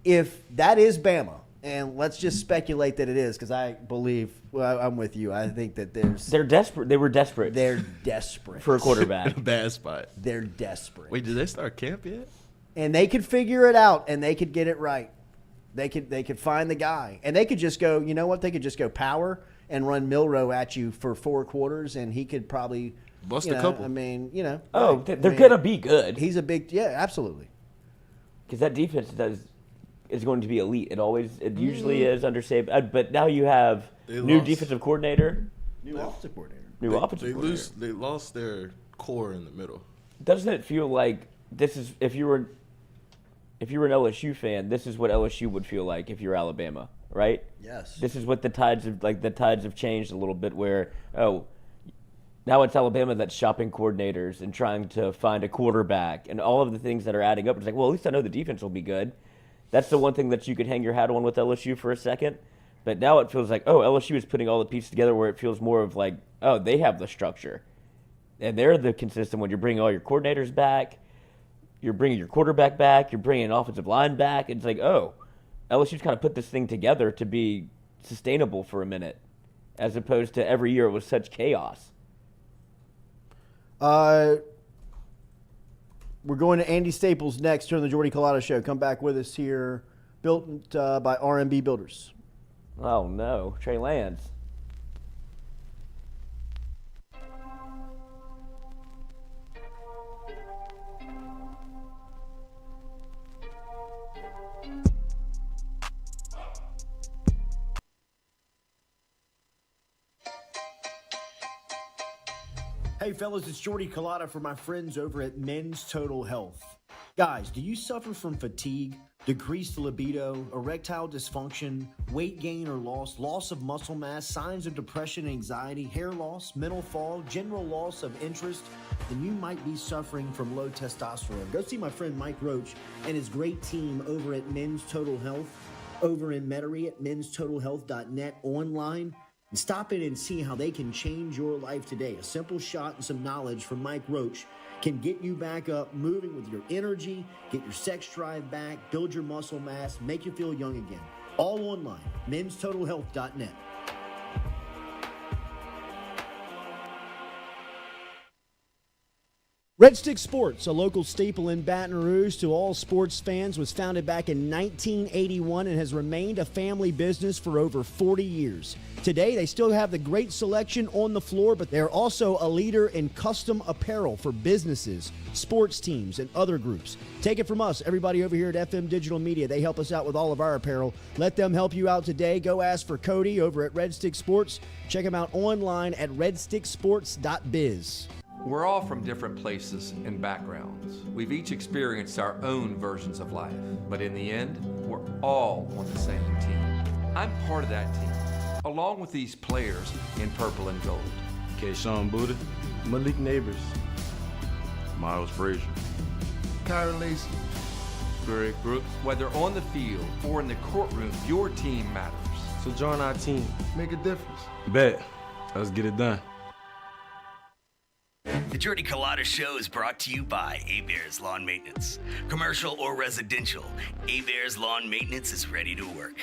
if that is Bama, and let's just speculate that it is, because I believe, well, I'm with you. I think that They're desperate. They were desperate they're desperate for a quarterback. bad spot. They're desperate. Wait, did they start camp yet? And they could figure it out, and they could get it right. They could find the guy, and they could just go. You know what? They could just go power and run Milrow at you for 4 quarters, and he could probably Bust you a know, couple. I mean, you know. Oh, right. they're I mean, gonna be good He's a big, yeah, absolutely. because that defense is going to be elite. It usually is under Saban, but now you have They new lost. defensive coordinator, New offensive coordinator. new offensive coordinator. They lost their core in the middle. Doesn't it feel like this is if you were an LSU fan, this is what LSU would feel like if you're Alabama, right? Yes. This is what the tides have changed a little bit where now it's Alabama that's shopping coordinators and trying to find a quarterback and all of the things that are adding up. It's like, well, at least I know the defense will be good. That's the one thing that you could hang your hat on with LSU for a second. But now it feels like, LSU is putting all the pieces together where it feels more of like, they have the structure. And they're the consistent one. You're bringing all your coordinators back. You're bringing your quarterback back. You're bringing an offensive line back. It's like, LSU's kind of put this thing together to be sustainable for a minute, as opposed to every year it was such chaos. We're going to Andy Staples next here on the Jordy Culotta Show. Come back with us here, built by R&B Builders. Oh, no. Trey Lance. Hey fellas, it's Jordy Culotta for my friends over at Men's Total Health. Guys, do you suffer from fatigue, decreased libido, erectile dysfunction, weight gain or loss of muscle mass, signs of depression, anxiety, hair loss, mental fog, general loss of interest? Then you might be suffering from low testosterone. Go see my friend Mike Roach and his great team over at Men's Total Health, over in Metairie at menstotalhealth.net online. And stop in and see how they can change your life today. A simple shot and some knowledge from Mike Roach can get you back up, moving with your energy, get your sex drive back, build your muscle mass, make you feel young again. All online, menstotalhealth.net. Red Stick Sports, a local staple in Baton Rouge to all sports fans, was founded back in 1981 and has remained a family business for over 40 years. Today, they still have the great selection on the floor, but they're also a leader in custom apparel for businesses, sports teams, and other groups. Take it from us, everybody over here at FM Digital Media. They help us out with all of our apparel. Let them help you out today. Go ask for Cody over at Red Stick Sports. Check them out online at redsticksports.biz. We're all from different places and backgrounds. We've each experienced our own versions of life, but in the end, we're all on the same team. I'm part of that team, along with these players in purple and gold. Kayshawn Buddha, Malik Neighbors, Miles Frazier, Kyron Lacy, Greg Brooks. Whether on the field or in the courtroom, your team matters. So join our team. Make a difference. Bet. Let's get it done. The Jordy Culotta Show is brought to you by A-Bears Lawn Maintenance. Commercial or residential, A-Bears Lawn Maintenance is ready to work.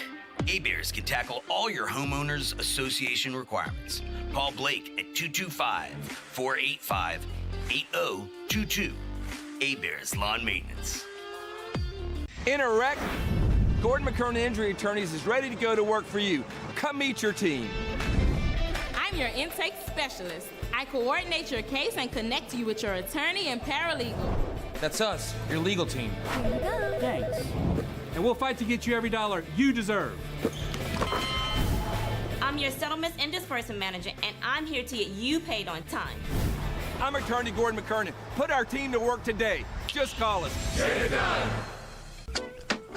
A-Bears can tackle all your homeowners association requirements. Call Blake at 225-485-8022. A-Bears Lawn Maintenance. In a wreck, Gordon McKernan Injury Attorneys is ready to go to work for you. Come meet your team. I'm your intake specialist. I coordinate your case and connect you with your attorney and paralegal. That's us, your legal team. Thanks. And we'll fight to get you every dollar you deserve. I'm your settlements and disbursement manager, and I'm here to get you paid on time. I'm attorney Gordon McKernan. Put our team to work today. Just call us. Get it done.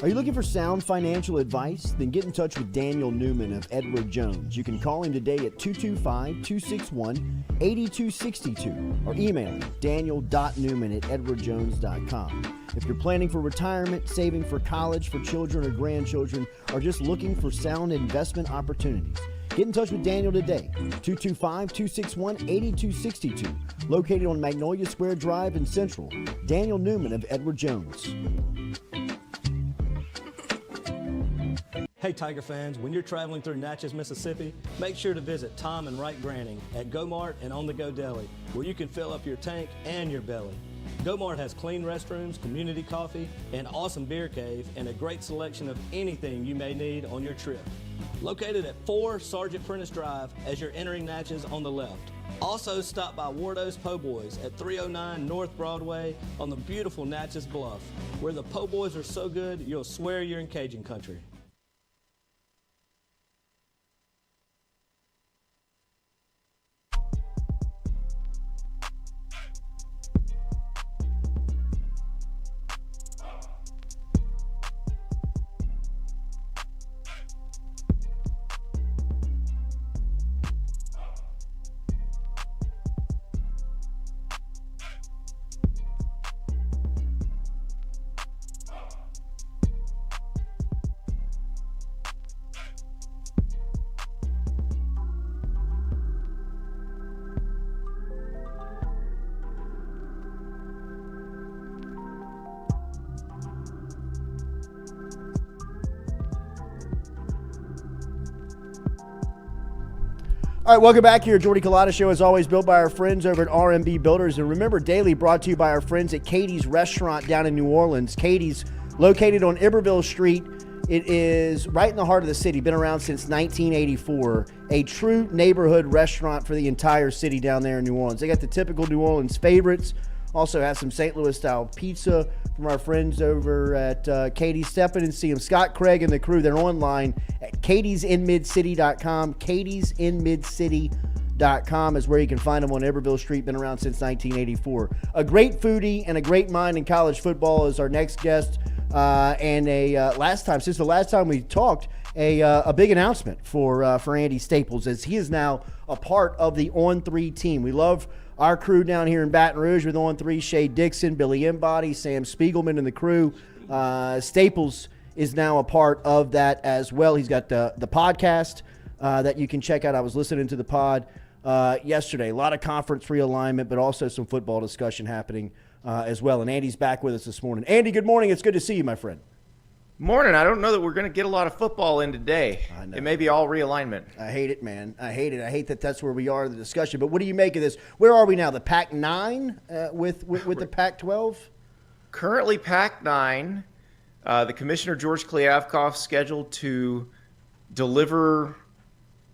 Are you looking for sound financial advice? Then get in touch with Daniel Newman of Edward Jones. You can call him today at 225-261-8262 or email him daniel.newman@edwardjones.com. If you're planning for retirement, saving for college, for children or grandchildren, or just looking for sound investment opportunities, get in touch with Daniel today, 225-261-8262, located on Magnolia Square Drive in Central. Daniel Newman of Edward Jones. Hey Tiger fans, when you're traveling through Natchez, Mississippi, make sure to visit Tom and Wright Granning at Go Mart and On The Go Deli, where you can fill up your tank and your belly. Go Mart has clean restrooms, community coffee, an awesome beer cave, and a great selection of anything you may need on your trip. Located at 4 Sergeant Prentice Drive as you're entering Natchez on the left. Also stop by Wardo's Po' Boys at 309 North Broadway on the beautiful Natchez Bluff, where the Po' Boys are so good you'll swear you're in Cajun country. All right, welcome back here. Jordy Culotta Show, as always, built by our friends over at RMB Builders. And remember, daily brought to you by our friends at Katie's Restaurant down in New Orleans. Katie's, located on Iberville Street. It is right in the heart of the city. Been around since 1984. A true neighborhood restaurant for the entire city down there in New Orleans. They got the typical New Orleans favorites. Also have some St. Louis-style pizza from our friends over at Katie's. Step in and see them. Scott, Craig, and the crew. They're online at katiesinmidcity.com. katiesinmidcity.com is where you can find them on Iberville Street. Been around since 1984. A great foodie and a great mind in college football is our next guest. Since the last time we talked, a big announcement for Andy Staples, as he is now a part of the On3 team. We love our crew down here in Baton Rouge with On3, Shay Dixon, Billy Embody, Sam Spiegelman, and the crew. Staples is now a part of that as well. He's got the podcast that you can check out. I was listening to the pod yesterday. A lot of conference realignment, but also some football discussion happening as well. And Andy's back with us this morning. Andy, good morning. It's good to see you, my friend. Morning. I don't know that we're going to get a lot of football in today. I know. It may be all realignment. I hate it, man. I hate it. I hate that that's where we are in the discussion. But what do you make of this? Where are we now? The Pac-9 with the Pac-12? Currently Pac-9. The Commissioner, George Kliavkoff, scheduled to deliver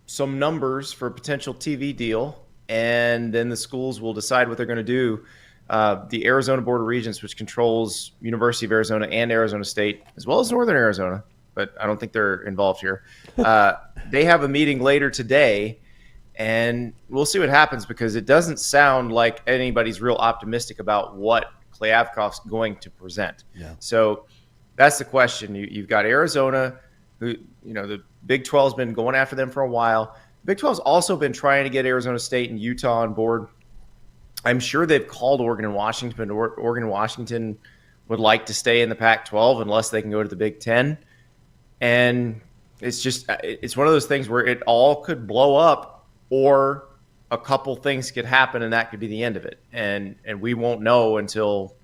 some numbers for a potential TV deal, and then the schools will decide what they're going to do. The Arizona Board of Regents, which controls University of Arizona and Arizona State, as well as Northern Arizona, but I don't think they're involved here. They have a meeting later today, and we'll see what happens, because it doesn't sound like anybody's real optimistic about what Kliavkoff's going to present. Yeah. So that's the question. You've got Arizona, who, the Big 12's been going after them for a while. Big 12's also been trying to get Arizona State and Utah on board. I'm sure they've called Oregon and Washington, but Oregon and Washington would like to stay in the Pac-12 unless they can go to the Big Ten. And it's one of those things where it all could blow up, or a couple things could happen and that could be the end of it. And we won't know until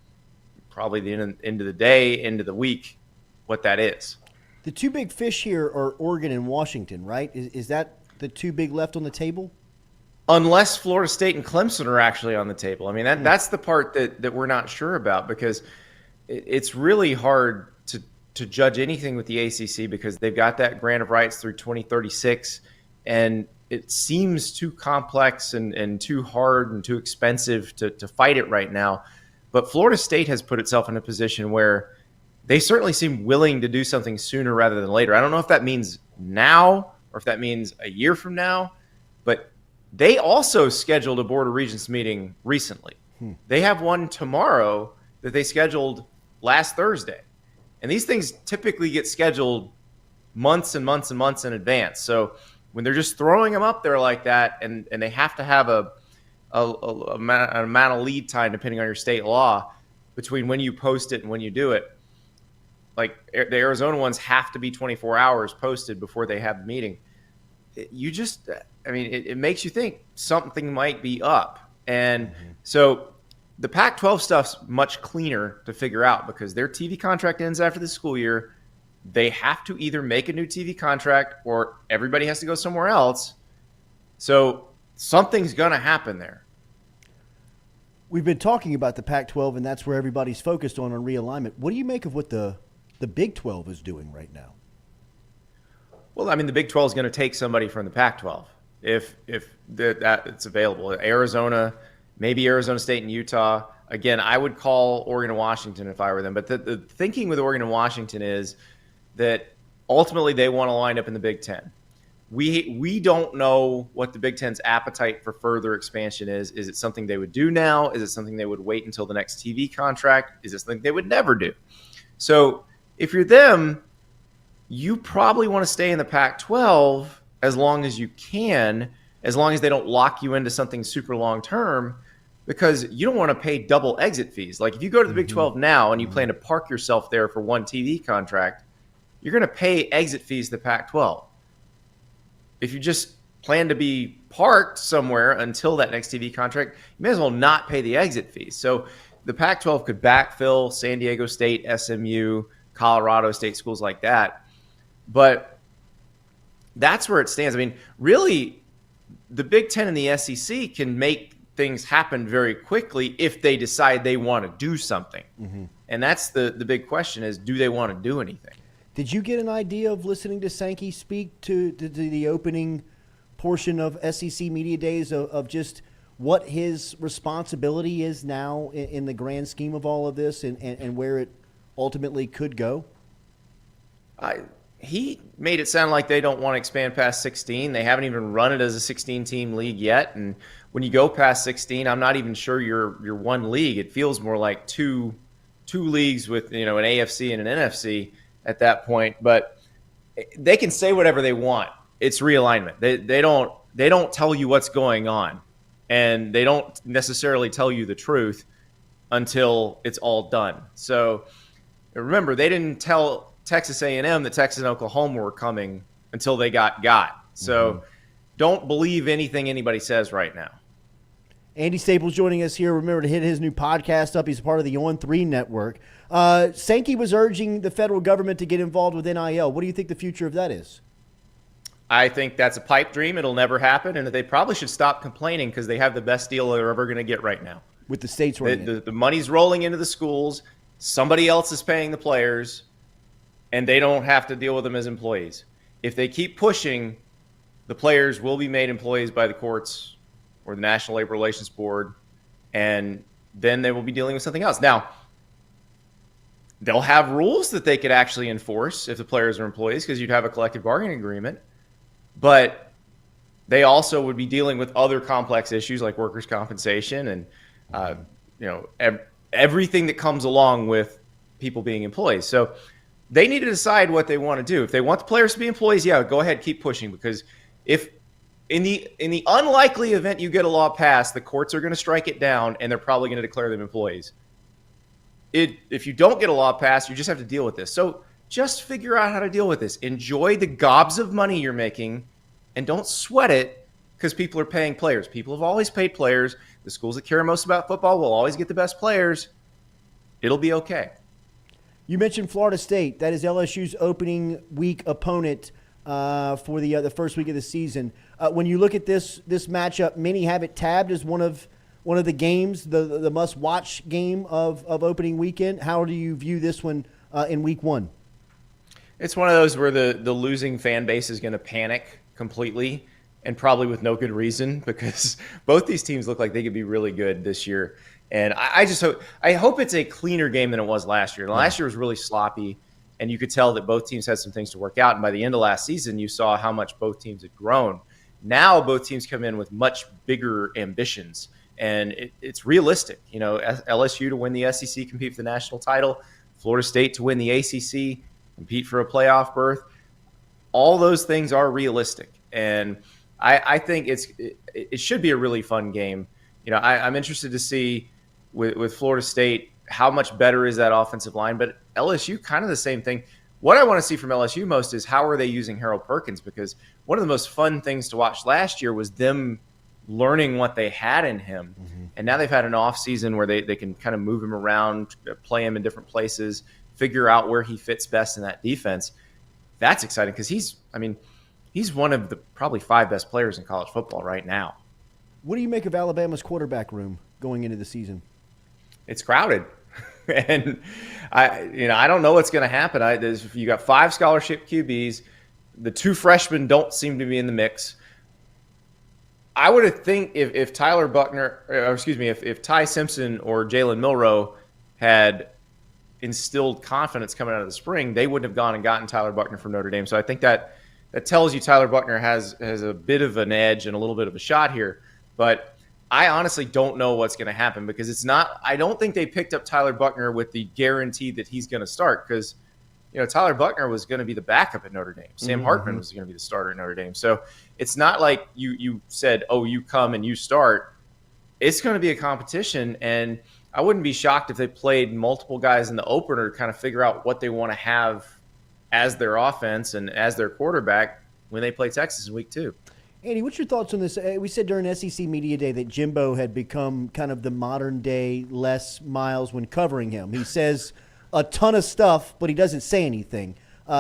probably the end of the day, end of the week, what that is. The two big fish here are Oregon and Washington, right? Is that the two big left on the table? Unless Florida State and Clemson are actually on the table. I mean, that's the part that we're not sure about, because it's really hard to judge anything with the ACC because they've got that grant of rights through 2036, and it seems too complex and too hard and too expensive to fight it right now. But Florida State has put itself in a position where they certainly seem willing to do something sooner rather than later. I don't know if that means now or if that means a year from now, but they also scheduled a Board of Regents meeting recently. They have one tomorrow that they scheduled last Thursday. And these things typically get scheduled months and months and months in advance. So when they're just throwing them up there like that, and they have to have an amount of lead time, depending on your state law, between when you post it and when you do it, like the Arizona ones have to be 24 hours posted before they have the meeting. It makes you think something might be up. And so the Pac-12 stuff's much cleaner to figure out because their TV contract ends after the school year. They have to either make a new TV contract or everybody has to go somewhere else. So something's going to happen there. We've been talking about the Pac-12, and that's where everybody's focused on realignment. What do you make of what the Big 12 is doing right now? Well, I mean, the Big 12 is going to take somebody from the Pac-12 if that it's available. Arizona, maybe Arizona State and Utah. Again, I would call Oregon and Washington if I were them. But the thinking with Oregon and Washington is that ultimately they want to line up in the Big Ten. We don't know what the Big Ten's appetite for further expansion is. Is it something they would do now? Is it something they would wait until the next TV contract? Is it something they would never do? So if you're them, you probably want to stay in the Pac-12 as long as you can, as long as they don't lock you into something super long term, because you don't want to pay double exit fees. Like if you go to the Big 12 now and you plan to park yourself there for one TV contract, you're going to pay exit fees to the Pac-12. If you just plan to be parked somewhere until that next TV contract, you may as well not pay the exit fees. So the Pac-12 could backfill San Diego State, SMU, Colorado State, schools like that. But that's where it stands. I mean, really, the Big Ten and the SEC can make things happen very quickly if they decide they want to do something. And that's the big question is, do they want to do anything? Did you get an idea of listening to Sankey speak to the opening portion of SEC Media Days of just what his responsibility is now in the grand scheme of all of this and where it ultimately could go? He made it sound like they don't want to expand past 16. They haven't even run it as a 16-team league yet. And when you go past 16, I'm not even sure you're one league. It feels more like two leagues with an AFC and an NFC at that point. But they can say whatever they want. It's realignment. They don't tell you what's going on, and they don't necessarily tell you the truth until it's all done. So remember, they didn't tell Texas A&M that Texas and Oklahoma were coming until they got. So don't believe anything anybody says right now. Andy Staples joining us here. Remember to hit his new podcast up. He's part of the On3 network. Sankey was urging the federal government to get involved with NIL. What do you think the future of that is? I think that's a pipe dream. It'll never happen, and that they probably should stop complaining because they have the best deal they're ever going to get right now. With the states running the money's rolling into the schools. Somebody else is paying the players, and they don't have to deal with them as employees. If they keep pushing, the players will be made employees by the courts or the National Labor Relations Board, and then they will be dealing with something else. Now, they'll have rules that they could actually enforce if the players are employees because you'd have a collective bargaining agreement, but they also would be dealing with other complex issues like workers' compensation and everything that comes along with people being employees. So they need to decide what they want to do. If they want the players to be employees, yeah, go ahead, keep pushing, because if in the unlikely event you get a law passed, the courts are going to strike it down and they're probably going to declare them employees. if you don't get a law passed, you just have to deal with this. So just figure out how to deal with this. Enjoy the gobs of money you're making, and don't sweat it because people are paying players. People have always paid players. The schools that care most about football will always get the best players. It'll be okay. You mentioned Florida State. That is LSU's opening week opponent for the first week of the season. When you look at this matchup, many have it tabbed as one of the games, the must-watch game of opening weekend. How do you view this one in week one? It's one of those where the losing fan base is going to panic completely, and probably with no good reason, because both these teams look like they could be really good this year. And I hope it's a cleaner game than it was last year. Last year was really sloppy, and you could tell that both teams had some things to work out. And by the end of last season, you saw how much both teams had grown. Now both teams come in with much bigger ambitions, and it's realistic. You know, LSU to win the SEC, compete for the national title. Florida State to win the ACC, compete for a playoff berth. All those things are realistic, and I think it should be a really fun game. You know, I'm interested to see with Florida State how much better is that offensive line, but LSU kind of the same thing. What I want to see from LSU most is how are they using Harold Perkins, because one of the most fun things to watch last year was them learning what they had in him. Mm-hmm. And now they've had an off season where they can kind of move him around, play him in different places, figure out where he fits best in that defense. That's exciting because he's one of the probably 5 best players in college football right now. What do you make of Alabama's quarterback room going into the season? It's crowded. And I don't know what's going to happen. You got 5 scholarship QBs. The 2 freshmen don't seem to be in the mix. I would have think if Tyler Buckner, if Ty Simpson or Jalen Milroe had instilled confidence coming out of the spring, they wouldn't have gone and gotten Tyler Buckner from Notre Dame. So I think that tells you Tyler Buckner has a bit of an edge and a little bit of a shot here. But I honestly don't know what's going to happen, because I don't think they picked up Tyler Buckner with the guarantee that he's going to start, because, Tyler Buckner was going to be the backup at Notre Dame. Sam Hartman was going to be the starter at Notre Dame. So it's not like you said, oh, you come and you start. It's going to be a competition, and I wouldn't be shocked if they played multiple guys in the opener to kind of figure out what they want to have as their offense and as their quarterback when they play Texas in week 2. Andy, what's your thoughts on this? We said during SEC Media Day that Jimbo had become kind of the modern-day Les Miles when covering him. He says a ton of stuff, but he doesn't say anything.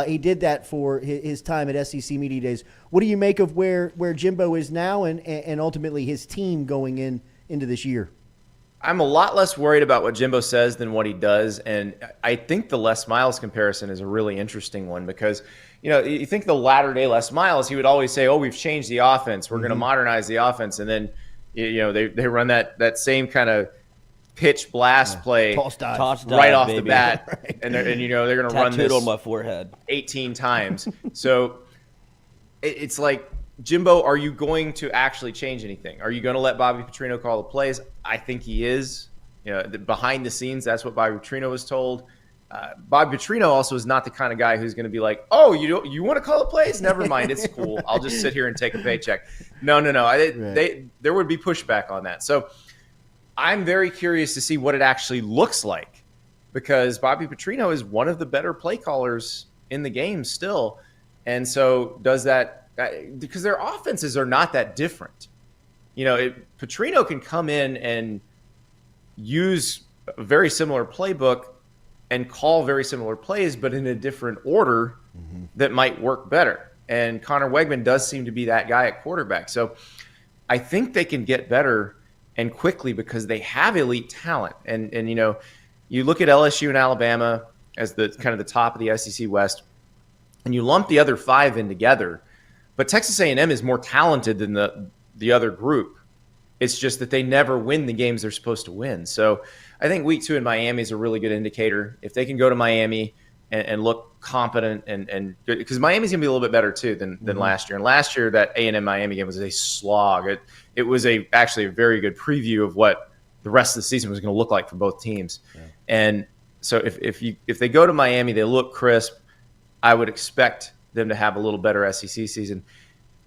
He did that for his time at SEC Media Days. What do you make of where Jimbo is now and ultimately his team going into this year? I'm a lot less worried about what Jimbo says than what he does, and I think the Les Miles comparison is a really interesting one, because you think the latter-day Les Miles, he would always say, oh, we've changed the offense. We're going to modernize the offense. And then, they run that same kind of pitch blast play toss dive, right off baby. The bat. Right. And they're going to run this on my forehead 18 times. So it's like, Jimbo, are you going to actually change anything? Are you going to let Bobby Petrino call the plays? I think he is. Behind the scenes, that's what Bobby Petrino was told. Bobby Petrino also is not the kind of guy who's going to be like, oh, you want to call the plays? Never mind, it's cool. I'll just sit here and take a paycheck. No. There would be pushback on that. So I'm very curious to see what it actually looks like, because Bobby Petrino is one of the better play callers in the game still. And so does that – because their offenses are not that different. Petrino can come in and use a very similar playbook and call very similar plays, but in a different order that might work better. And Connor Wegman does seem to be that guy at quarterback. So I think they can get better and quickly because they have elite talent. And you look at LSU and Alabama as the kind of the top of the SEC West, and you lump the other 5 in together. But Texas A&M is more talented than the other group. It's just that they never win the games they're supposed to win. So I think week 2 in Miami is a really good indicator. If they can go to Miami and look competent and because Miami's going to be a little bit better too than last year. And last year, that A&M Miami game was a slog. It was actually a very good preview of what the rest of the season was going to look like for both teams. Yeah. And so if they go to Miami, they look crisp. I would expect them to have a little better SEC season.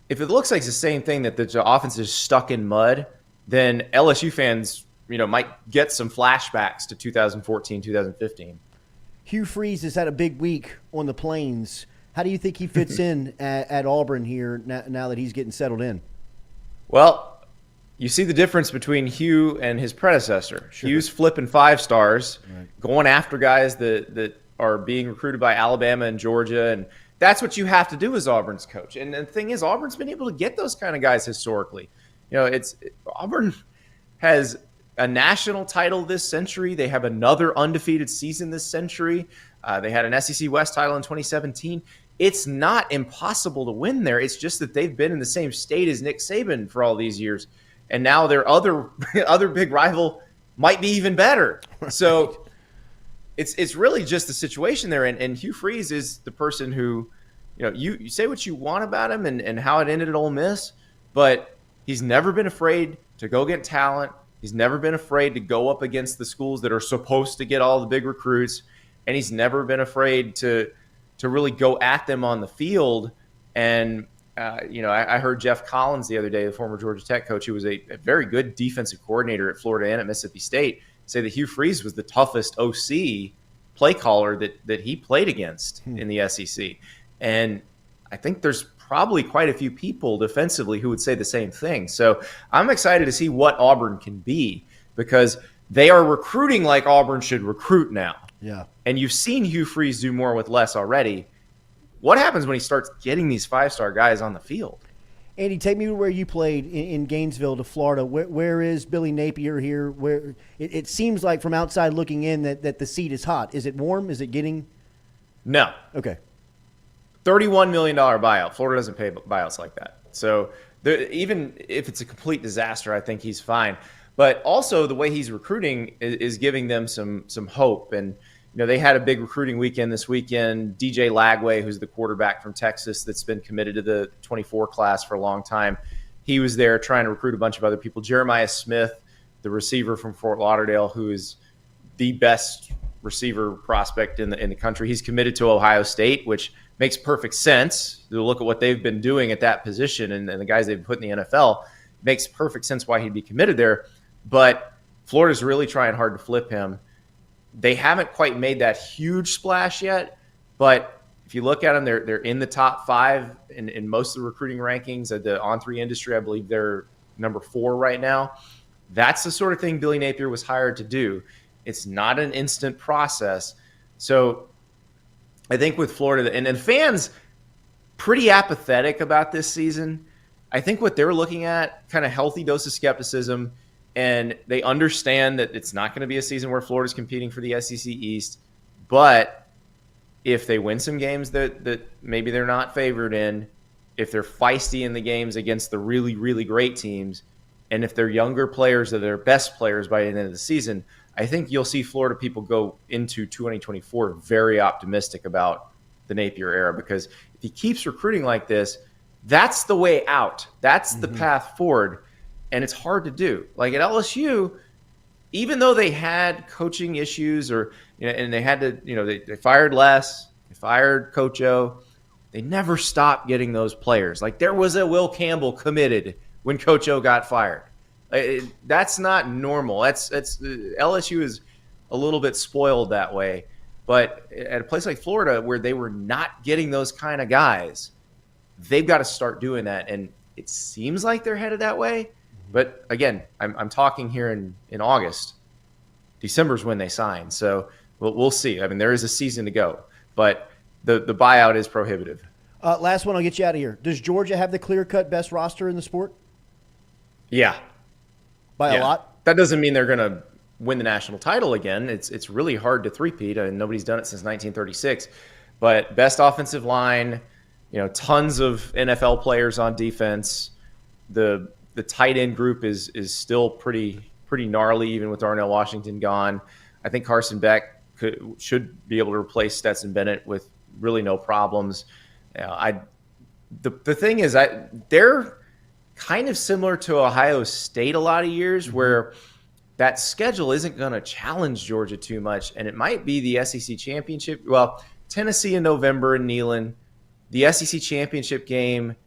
If it looks like it's the same thing, that the offense is stuck in mud, then LSU fans might get some flashbacks to 2014, 2015. Hugh Freeze has had a big week on the Plains. How do you think he fits in at Auburn here now that he's getting settled in? Well, you see the difference between Hugh and his predecessor. Sure. Hugh's flipping 5 stars, going after guys that are being recruited by Alabama and Georgia, and that's what you have to do as Auburn's coach. And the thing is, Auburn's been able to get those kind of guys historically. Auburn has a national title this century. They have another undefeated season this century. They had an SEC West title in 2017. It's not impossible to win there. It's just that they've been in the same state as Nick Saban for all these years. And now their other big rival might be even better. So it's really just the situation there. And Hugh Freeze is the person who, you say what you want about him and how it ended at Ole Miss, but he's never been afraid to go get talent. He's never been afraid to go up against the schools that are supposed to get all the big recruits. And he's never been afraid to really go at them on the field. And, I heard Jeff Collins the other day, the former Georgia Tech coach, who was a very good defensive coordinator at Florida and at Mississippi State, say that Hugh Freeze was the toughest OC play caller that he played against in the SEC. And I think there's probably quite a few people defensively who would say the same thing. So I'm excited to see what Auburn can be, because they are recruiting like Auburn should recruit now. Yeah. And you've seen Hugh Freeze do more with less already. What happens when he starts getting these 5-star guys on the field? Andy, take me to where you played in Gainesville to Florida. Where is Billy Napier here? Where it seems like from outside looking in that the seat is hot. Is it warm? Is it getting? No. Okay. $31 million buyout. Florida doesn't pay buyouts like that. So even if it's a complete disaster, I think he's fine. But also the way he's recruiting is giving them some hope. And they had a big recruiting weekend this weekend. DJ Lagway, who's the quarterback from Texas that's been committed to the 24 class for a long time, he was there trying to recruit a bunch of other people. Jeremiah Smith, the receiver from Fort Lauderdale, who is the best receiver prospect in the country, he's committed to Ohio State, which makes perfect sense. To look at what they've been doing at that position and the guys they've put in the NFL, makes perfect sense why he'd be committed there. But Florida's really trying hard to flip him. They haven't quite made that huge splash yet, but if you look at them, they're in the top 5 in most of the recruiting rankings at the On3 industry. I believe they're number 4 right now. That's the sort of thing Billy Napier was hired to do. It's not an instant process. So I think with Florida, and fans pretty apathetic about this season. I think what they're looking at, kind of healthy dose of skepticism, and they understand that it's not going to be a season where Florida's competing for the SEC East. But if they win some games that maybe they're not favored in, if they're feisty in the games against the really, really great teams, and if they're younger players or their best players by the end of the season, I think you'll see Florida people go into 2024 very optimistic about the Napier era, because if he keeps recruiting like this, that's the way out. That's the path forward. And it's hard to do. Like at LSU, even though they had coaching issues and they had to, they fired Les, they fired Coach O, they never stopped getting those players. Like there was a Will Campbell committed when Coach O got fired. That's not normal. That's LSU is a little bit spoiled that way. But at a place like Florida where they were not getting those kind of guys, they've got to start doing that. And it seems like they're headed that way. But again, I'm talking here in August. December's when they sign. So we'll see. I mean, there is a season to go. But the buyout is prohibitive. Last one, I'll get you out of here. Does Georgia have the clear-cut best roster in the sport? Yeah. By a lot? That doesn't mean they're going to win the national title again. It's really hard to three-peat, and nobody's done it since 1936. But best offensive line, tons of NFL players on defense. The tight end group is still pretty gnarly, even with Darnell Washington gone. I think Carson Beck should be able to replace Stetson Bennett with really no problems. The thing is, they're kind of similar to Ohio State a lot of years, where that schedule isn't going to challenge Georgia too much, and it might be the SEC championship. Well, Tennessee in November in Neyland, the SEC championship game.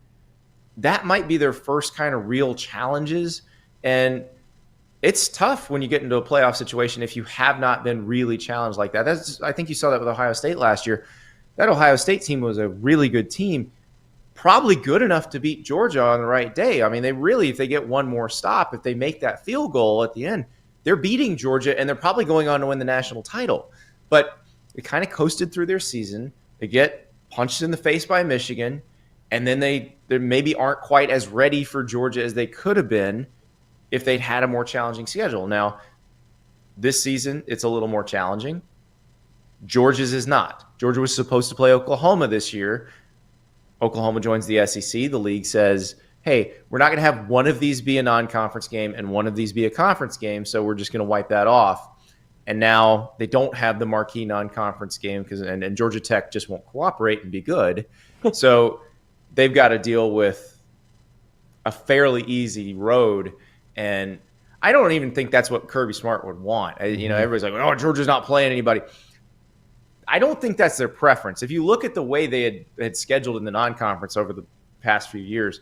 That might be their first kind of real challenges. And it's tough when you get into a playoff situation if you have not been really challenged like that. I think you saw that with Ohio State last year. That Ohio State team was a really good team, probably good enough to beat Georgia on the right day. I mean, if they get one more stop, if they make that field goal at the end, they're beating Georgia, and they're probably going on to win the national title. But they kind of coasted through their season. They get punched in the face by Michigan, and then they maybe aren't quite as ready for Georgia as they could have been if they'd had a more challenging schedule. Now, this season, it's a little more challenging. Georgia's is not. Georgia was supposed to play Oklahoma this year. Oklahoma joins the SEC. The league says, hey, we're not going to have one of these be a non-conference game and one of these be a conference game, so we're just going to wipe that off. And now they don't have the marquee non-conference game and Georgia Tech just won't cooperate and be good. So they've got to deal with a fairly easy road. And I don't even think that's what Kirby Smart would want. Everybody's like, oh, Georgia's not playing anybody. I don't think that's their preference. If you look at the way they had scheduled in the non-conference over the past few years,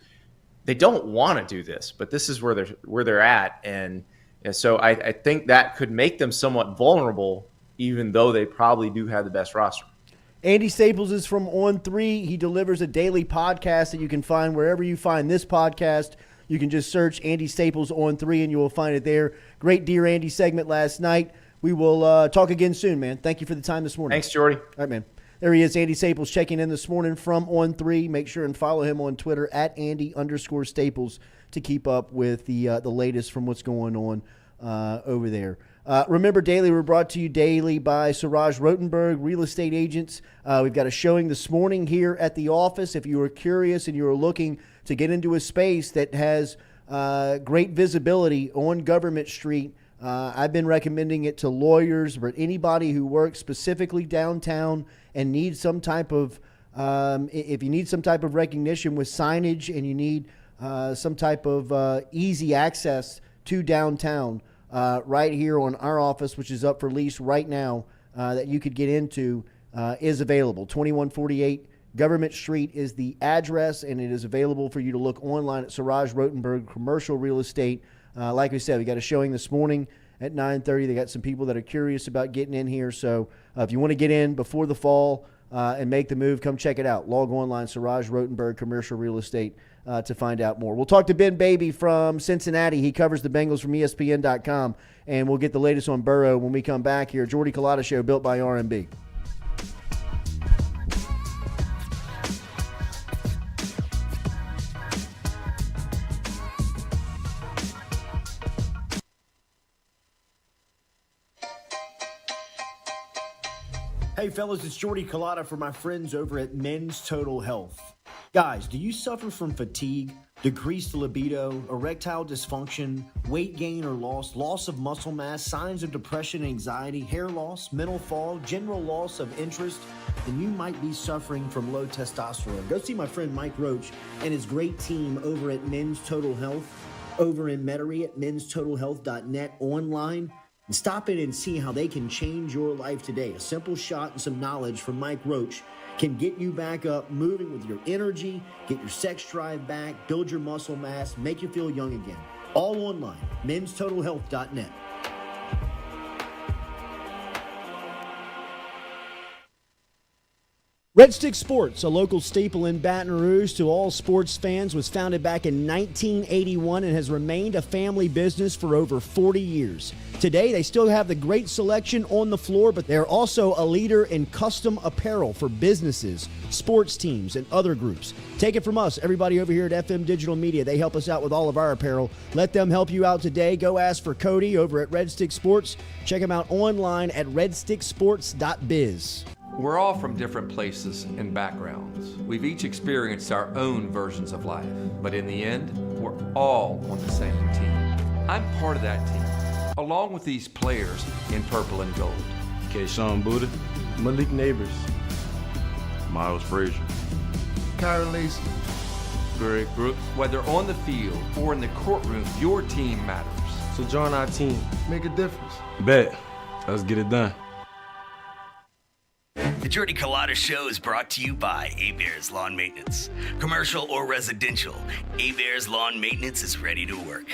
they don't want to do this, but this is where they're at. And so I think that could make them somewhat vulnerable, even though they probably do have the best roster. Andy Staples is from On3. He delivers a daily podcast that you can find wherever you find this podcast. You can just search Andy Staples On3 and you will find it there. Great Dear Andy segment last night. We will talk again soon, man. Thank you for the time this morning. Thanks, Jordy. All right, man. There he is, Andy Staples, checking in this morning from On3. Make sure and follow him on Twitter at Andy_Staples to keep up with the latest from what's going on over there. Remember, daily, we're brought to you daily by Siraj Rotenberg, real estate agents. We've got a showing this morning here at the office. If you are curious and you are looking to get into a space that has great visibility on Government Street, I've been recommending it to lawyers, but anybody who works specifically downtown and needs some type of, if you need some type of recognition with signage and you need some type of easy access to downtown, right here on our office, which is up for lease right now, that you could get into, is available. 2148 Government Street is the address, and it is available for you to look online at Siraj Rotenberg Commercial Real Estate. Like we said, we got a showing this morning at 9:30. They got some people that are curious about getting in here. So if you want to get in before the fall and make the move, come check it out. Log online, Siraj Rotenberg Commercial Real Estate, to find out more. We'll talk to Ben Baby from Cincinnati. He covers the Bengals from ESPN.com, and we'll get the latest on Burrow when we come back here. Jordy Culotta Show, built by R&B. Hey fellas, it's Jordy Culotta for my friends over at Men's Total Health. Guys, do you suffer from fatigue, decreased libido, erectile dysfunction, weight gain or loss of muscle mass, signs of depression, anxiety, hair loss, mental fog, general loss of interest? Then you might be suffering from low testosterone. Go see my friend Mike Roach and his great team over at Men's Total Health over in Metairie at menstotalhealth.net online. And stop in and see how they can change your life today. A simple shot and some knowledge from Mike Roach can get you back up, moving with your energy, get your sex drive back, build your muscle mass, make you feel young again. All online, menstotalhealth.net. Red Stick Sports, a local staple in Baton Rouge to all sports fans, was founded back in 1981 and has remained a family business for over 40 years. Today, they still have the great selection on the floor, but they're also a leader in custom apparel for businesses, sports teams, and other groups. Take it from us, everybody over here at FM Digital Media. They help us out with all of our apparel. Let them help you out today. Go ask for Cody over at Red Stick Sports. Check him out online at redsticksports.biz. We're all from different places and backgrounds. We've each experienced our own versions of life, but in the end, we're all on the same team. I'm part of that team, along with these players in purple and gold. Kayshawn Buddha, Malik Neighbors, Miles Frazier, Kyron Lacy, Greg Brooks. Whether on the field or in the courtroom, your team matters. So join our team. Make a difference. Bet. Let's get it done. The Jordy Culotta Show is brought to you by A-Bears Lawn Maintenance. Commercial or residential, A-Bears Lawn Maintenance is ready to work.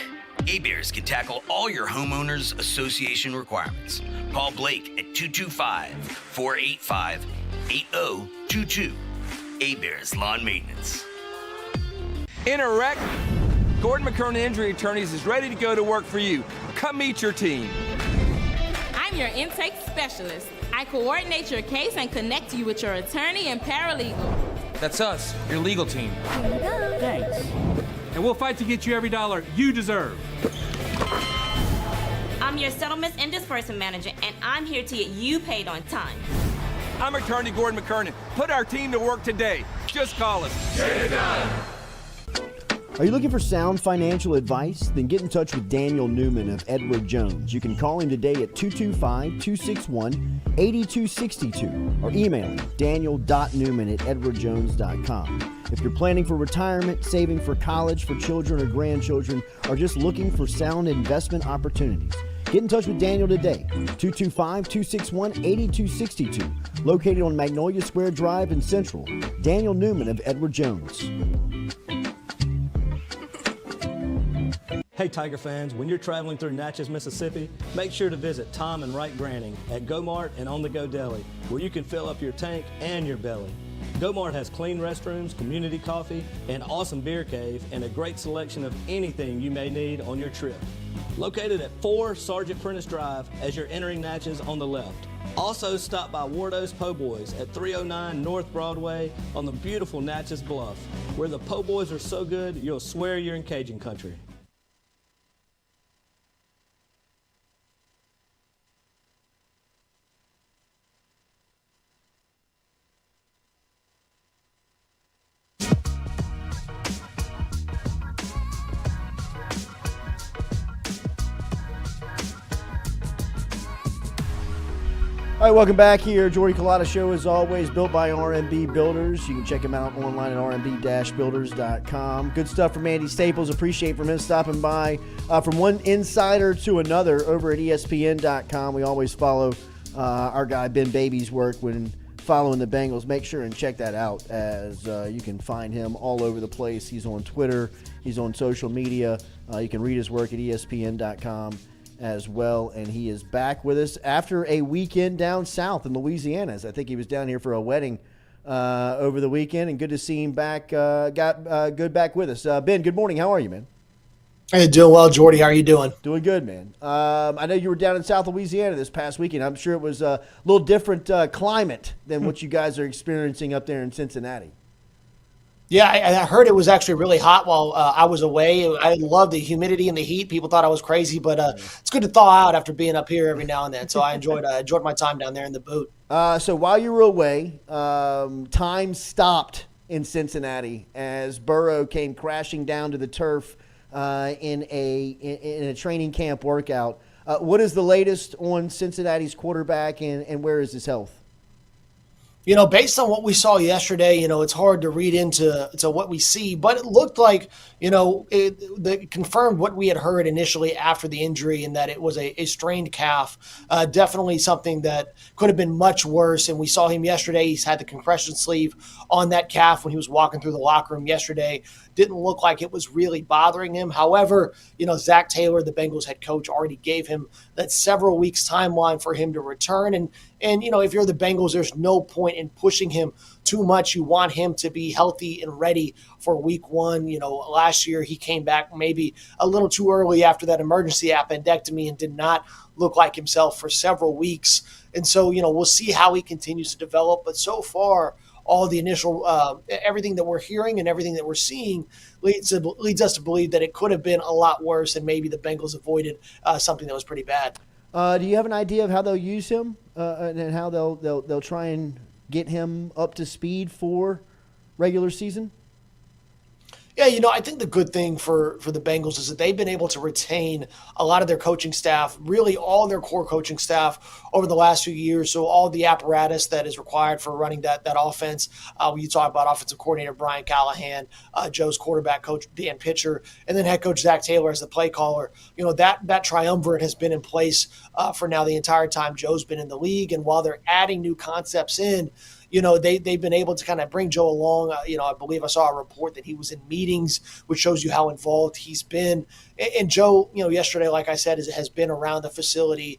A-Bears can tackle all your homeowners association requirements. Call Blake at 225-485-8022. A-Bears Lawn Maintenance. In a wreck, Gordon McKernan Injury Attorneys is ready to go to work for you. Come meet your team. I'm your intake specialist. I coordinate your case and connect you with your attorney and paralegal. That's us, your legal team. Here you go. Thanks. And we'll fight to get you every dollar you deserve. I'm your settlements and disbursement manager, and I'm here to get you paid on time. I'm attorney Gordon McKernan. Put our team to work today. Just call us. Get it done. Are you looking for sound financial advice? Then get in touch with Daniel Newman of Edward Jones. You can call him today at 225-261-8262 or email him daniel.newman@edwardjones.com. If you're planning for retirement, saving for college for children or grandchildren, or just looking for sound investment opportunities, get in touch with Daniel today, 225-261-8262, located on Magnolia Square Drive in Central. Daniel Newman of Edward Jones. Hey Tiger fans, when you're traveling through Natchez, Mississippi, make sure to visit Tom and Wright Granning at Go-Mart and On The Go Deli, where you can fill up your tank and your belly. Go-Mart has clean restrooms, community coffee, an awesome beer cave, and a great selection of anything you may need on your trip. Located at 4 Sergeant Prentice Drive as you're entering Natchez on the left. Also stop by Wardo's Po' Boys at 309 North Broadway on the beautiful Natchez Bluff, where the Po' Boys are so good you'll swear you're in Cajun country. All right, welcome back here. Jordy Culotta Show, as always, built by RMB Builders. You can check him out online at rmb-builders.com. Good stuff from Andy Staples. Appreciate from him stopping by. From one insider to another over at ESPN.com. We always follow our guy Ben Baby's work when following the Bengals. Make sure and check that out, as you can find him all over the place. He's on Twitter. He's on social media. You can read his work at ESPN.com. as well, and he is back with us after a weekend down south in Louisiana. As I think he was down here for a wedding over the weekend, and good to see him back. Got good back with us. Ben, good morning. How are you, man? Hey, doing well, Jordy. How are you doing? Doing good, man. I know you were down in South Louisiana this past weekend. I'm sure it was a little different climate than what you guys are experiencing up there in Cincinnati. Yeah, I heard it was actually really hot while I was away. I love the humidity and the heat. People thought I was crazy, but it's good to thaw out after being up here every now and then. So I enjoyed my time down there in the boot. So while you were away, time stopped in Cincinnati as Burrow came crashing down to the turf in a training camp workout. What is the latest on Cincinnati's quarterback, and where is his health? You know, based on what we saw yesterday, you know, it's hard to read into what we see, but it looked like, you know, it confirmed what we had heard initially after the injury, and that it was a strained calf. Definitely something that could have been much worse. And we saw him yesterday. He's had the compression sleeve on that calf when he was walking through the locker room yesterday. Didn't look like it was really bothering him. However, you know, Zach Taylor, the Bengals head coach, already gave him that several weeks timeline for him to return. And you know, if you're the Bengals, there's no point in pushing him too much. You want him to be healthy and ready for week one. You know, last year he came back maybe a little too early after that emergency appendectomy and did not look like himself for several weeks. And so, you know, we'll see how he continues to develop. But so far, all the initial everything that we're hearing and everything that we're seeing leads us to believe that it could have been a lot worse, and maybe the Bengals avoided something that was pretty bad. Do you have an idea of how they'll use him and how they'll try and get him up to speed for regular season? Yeah, you know, I think the good thing for the Bengals is that they've been able to retain a lot of their coaching staff, really all their core coaching staff over the last few years. So all the apparatus that is required for running that offense. When you talk about offensive coordinator Brian Callahan, Joe's quarterback coach Dan Pitcher, and then head coach Zach Taylor as the play caller. You know, that triumvirate has been in place for now the entire time Joe's been in the league. And while they're adding new concepts in, they've been able to kind of bring Joe along. I believe I saw a report that he was in meetings, which shows you how involved he's been. And Joe, yesterday, like I said, has been around the facility,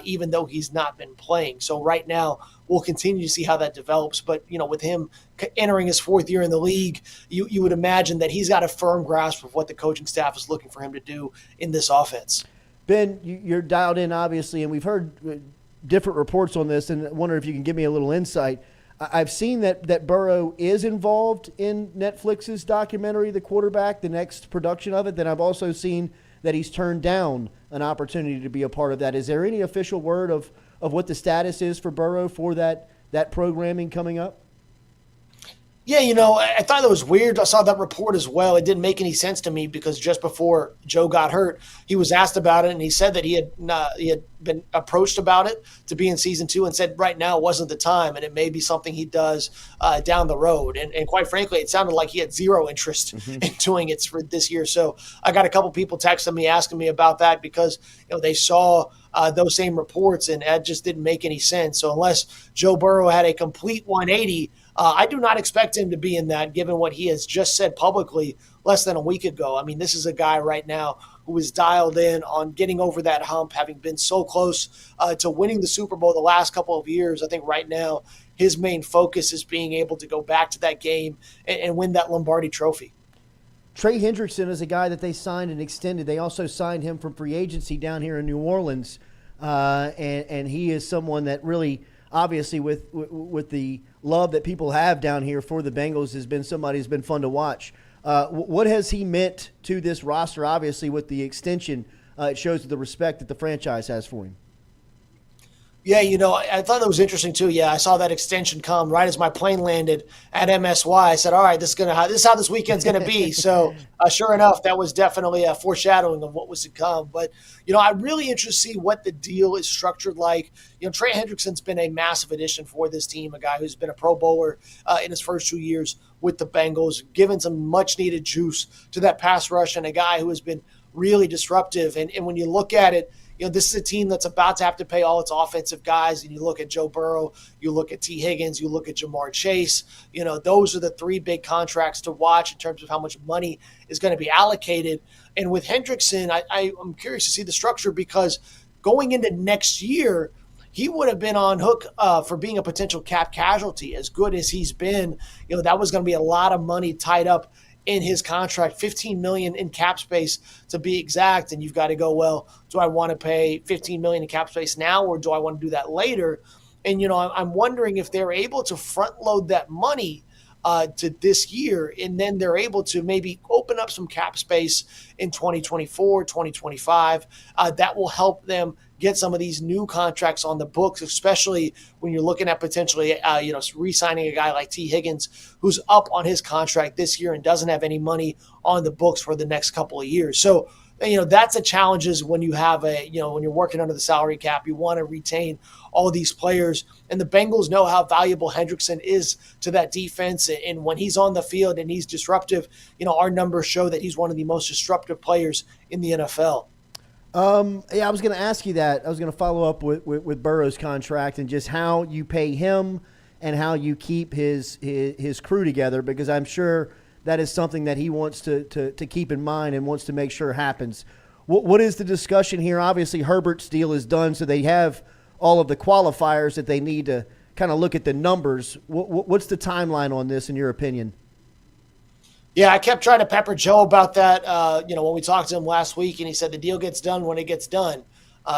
even though he's not been playing. So right now, we'll continue to see how that develops. But, with him entering his fourth year in the league, you would imagine that he's got a firm grasp of what the coaching staff is looking for him to do in this offense. Ben, you're dialed in, obviously, and we've heard different reports on this, and I wonder if you can give me a little insight. I've seen that Burrow is involved in Netflix's documentary, The Quarterback, the next production of it. Then I've also seen that he's turned down an opportunity to be a part of that. Is there any official word of what the status is for Burrow for that programming coming up? Yeah, I thought that was weird. I saw that report as well. It didn't make any sense to me because just before Joe got hurt, he was asked about it, and he said that he had been approached about it to be in season 2 and said right now wasn't the time, and it may be something he does down the road. And quite frankly, it sounded like he had zero interest in doing it for this year. So I got a couple people texting me asking me about that because they saw those same reports, and that just didn't make any sense. So unless Joe Burrow had a complete 180, I do not expect him to be in that, given what he has just said publicly less than a week ago. I mean, this is a guy right now who is dialed in on getting over that hump, having been so close to winning the Super Bowl the last couple of years. I think right now his main focus is being able to go back to that game and win that Lombardi trophy. Trey Hendrickson is a guy that they signed and extended. They also signed him from free agency down here in New Orleans, and he is someone that really – obviously, with the love that people have down here for the Bengals, has been somebody who's been fun to watch. What has he meant to this roster? Obviously, with the extension, it shows the respect that the franchise has for him. Yeah, I thought that was interesting too. Yeah, I saw that extension come right as my plane landed at MSY. I said, all right, this is how this weekend's going to be. So sure enough, that was definitely a foreshadowing of what was to come. But, I'm really interested to see what the deal is structured like. Trey Hendrickson's been a massive addition for this team, a guy who's been a Pro Bowler in his first 2 years with the Bengals, given some much-needed juice to that pass rush, and a guy who has been really disruptive. And when you look at it, this is a team that's about to have to pay all its offensive guys. And you look at Joe Burrow, you look at T. Higgins, you look at Jamar Chase. Those are the 3 big contracts to watch in terms of how much money is going to be allocated. And with Hendrickson, I'm curious to see the structure because going into next year, he would have been on hook for being a potential cap casualty. As good as he's been, that was going to be a lot of money tied up in his contract, $15 million in cap space to be exact. And you've got to go, well, do I want to pay $15 million in cap space now, or do I want to do that later? And, I'm wondering if they're able to front load that money to this year, and then they're able to maybe open up some cap space in 2024, 2025. That will help them get some of these new contracts on the books, especially when you're looking at potentially, re-signing a guy like T. Higgins, who's up on his contract this year and doesn't have any money on the books for the next couple of years. So, that's a challenge is when you have when you're working under the salary cap, you want to retain all these players. And the Bengals know how valuable Hendrickson is to that defense. And when he's on the field and he's disruptive, our numbers show that he's one of the most disruptive players in the NFL. I was going to ask you that. I was going to follow up with Burrow's contract and just how you pay him and how you keep his crew together, because I'm sure that is something that he wants to keep in mind and wants to make sure happens. What is the discussion here? Obviously, Herbert's deal is done, so they have all of the qualifiers that they need to kind of look at the numbers. What's the timeline on this, in your opinion? Yeah, I kept trying to pepper Joe about that, when we talked to him last week, and he said the deal gets done when it gets done.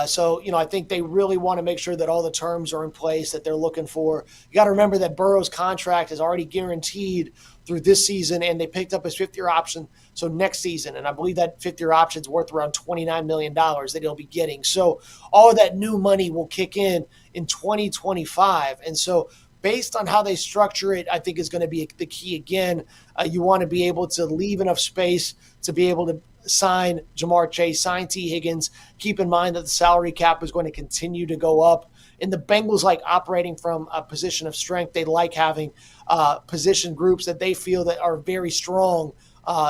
So I think they really want to make sure that all the terms are in place that they're looking for. You got to remember that Burrow's contract is already guaranteed through this season, and they picked up his 5th-year option, so next season. And I believe that 5th-year option is worth around $29 million that he'll be getting. So all of that new money will kick in 2025. And so based on how they structure it, I think is going to be the key again. You want to be able to leave enough space to be able to sign Jamar Chase, sign T. Higgins. Keep in mind that the salary cap is going to continue to go up. And the Bengals like operating from a position of strength. They like having position groups that they feel that are very strong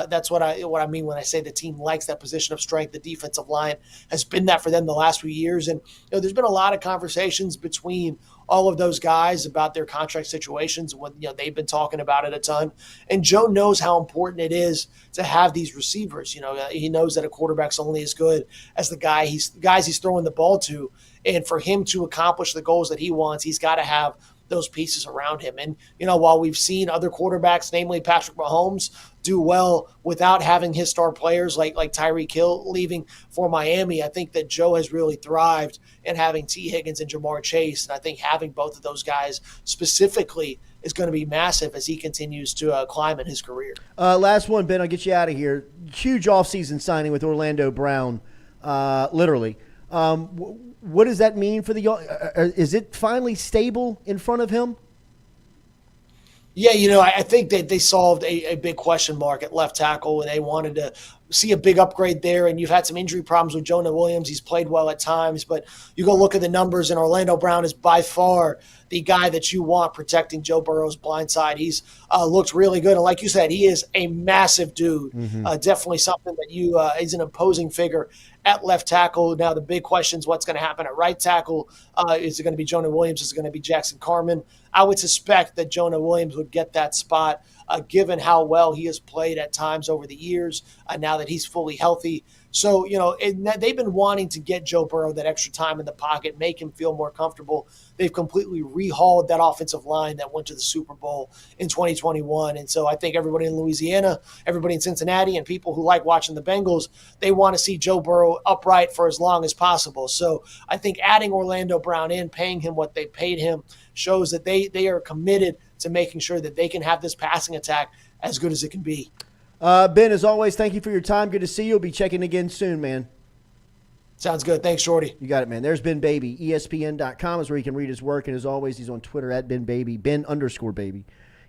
That's what I mean when I say the team likes that position of strength. The defensive line has been that for them the last few years. And there's been a lot of conversations between all of those guys about their contract situations. When they've been talking about it a ton. And Joe knows how important it is to have these receivers. He knows that a quarterback's only as good as the guys he's throwing the ball to. And for him to accomplish the goals that he wants, he's got to have those pieces around him. And, while we've seen other quarterbacks, namely Patrick Mahomes, do well without having his star players like Tyreek Hill leaving for Miami, I think that Joe has really thrived in having T. Higgins and Jamar Chase. And I think having both of those guys specifically is going to be massive as he continues to climb in his career. Last one, Ben, I'll get you out of here. Huge offseason signing with Orlando Brown, literally. What does that mean for is it finally stable in front of him? Yeah, I think that they solved a big question mark at left tackle, and they wanted to see a big upgrade there. And you've had some injury problems with Jonah Williams. He's played well at times, but you go look at the numbers, and Orlando Brown is by far the guy that you want protecting Joe Burrow's blind side. He's looked really good. And like you said, he is a massive dude. Definitely something that is an imposing figure at left tackle. Now, the big question is what's going to happen at right tackle. Is it going to be Jonah Williams? Is it going to be Jackson Carman? I would suspect that Jonah Williams would get that spot given how well he has played at times over the years, now that he's fully healthy. So, they've been wanting to get Joe Burrow that extra time in the pocket, make him feel more comfortable. They've completely rehauled that offensive line that went to the Super Bowl in 2021. And so I think everybody in Louisiana, everybody in Cincinnati, and people who like watching the Bengals, they want to see Joe Burrow upright for as long as possible. So I think adding Orlando Brown in, paying him what they paid him, shows that they are committed to making sure that they can have this passing attack as good as it can be. Ben, as always, thank you for your time. Good to see you. We'll be checking again soon, man. Sounds good. Thanks, Jordy. You got it, man. There's Ben Baby. ESPN.com is where you can read his work. And as always, he's on Twitter at Ben Baby, Ben_Baby,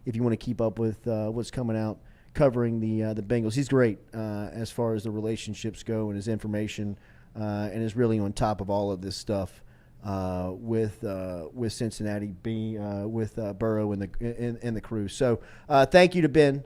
if you want to keep up with what's coming out covering the Bengals. He's great as far as the relationships go and his information, and is really on top of all of this stuff with Cincinnati, with Burrow and the crew. So thank you to Ben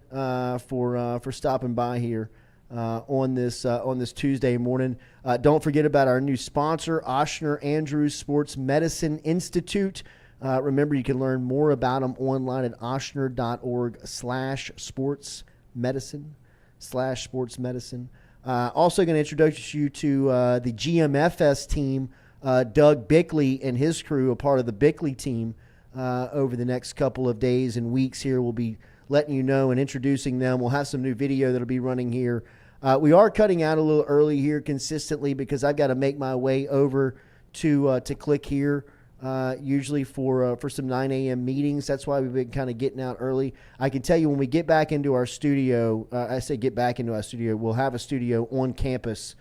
for stopping by here on this Tuesday morning. Don't forget about our new sponsor, Ochsner Andrews Sports Medicine Institute. Remember, you can learn more about them online at ochsner.org/sportsmedicine. Also going to introduce you to the GMFS team, Doug Bickley and his crew, a part of the Bickley team, over the next couple of days and weeks here. We'll be letting you know and introducing them. We'll have some new video that'll be running here. We are cutting out a little early here consistently because I've got to make my way over to Click here, usually for some 9 a.m. meetings. That's why we've been kind of getting out early. I can tell you when we get back into our studio, I say get back into our studio, we'll have a studio on campus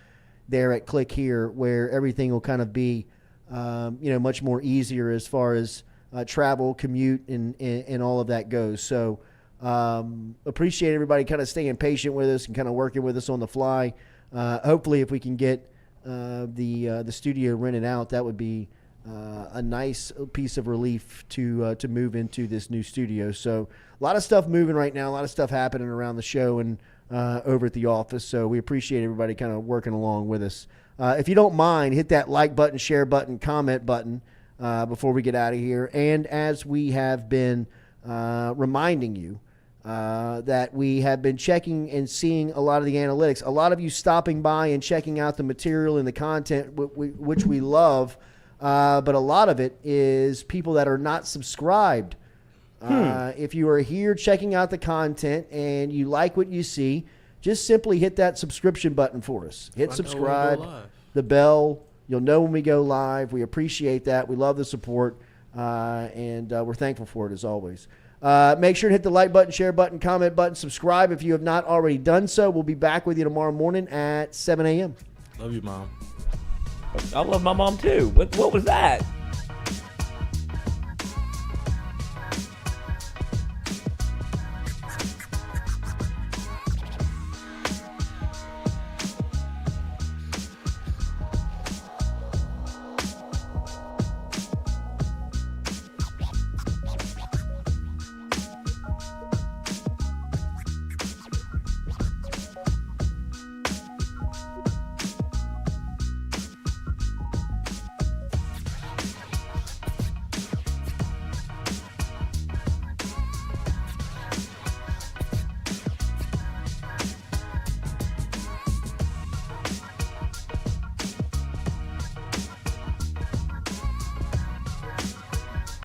there at Click here where everything will kind of be, much more easier as far as travel, commute, and all of that goes. So appreciate everybody kind of staying patient with us and kind of working with us on the fly. Hopefully, if we can get the studio rented out, that would be a nice piece of relief to move into this new studio. So a lot of stuff moving right now, a lot of stuff happening around the show and over at the office. So we appreciate everybody kind of working along with us. If you don't mind, hit that like button, share button, comment button before we get out of here. And as we have been reminding you, that we have been checking and seeing a lot of the analytics. A lot of you stopping by and checking out the material and the content, which we love, but a lot of it is people that are not subscribed. If you are here checking out the content and you like what you see, just simply hit that subscription button for us. Hit subscribe, the bell. You'll know when we go live. We appreciate that. We love the support, and we're thankful for it as always. Make sure to hit the like button, share button, comment button, subscribe if you have not already done so. We'll be back with you tomorrow morning at 7 a.m. Love you, Mom. I love my mom, too. What was that?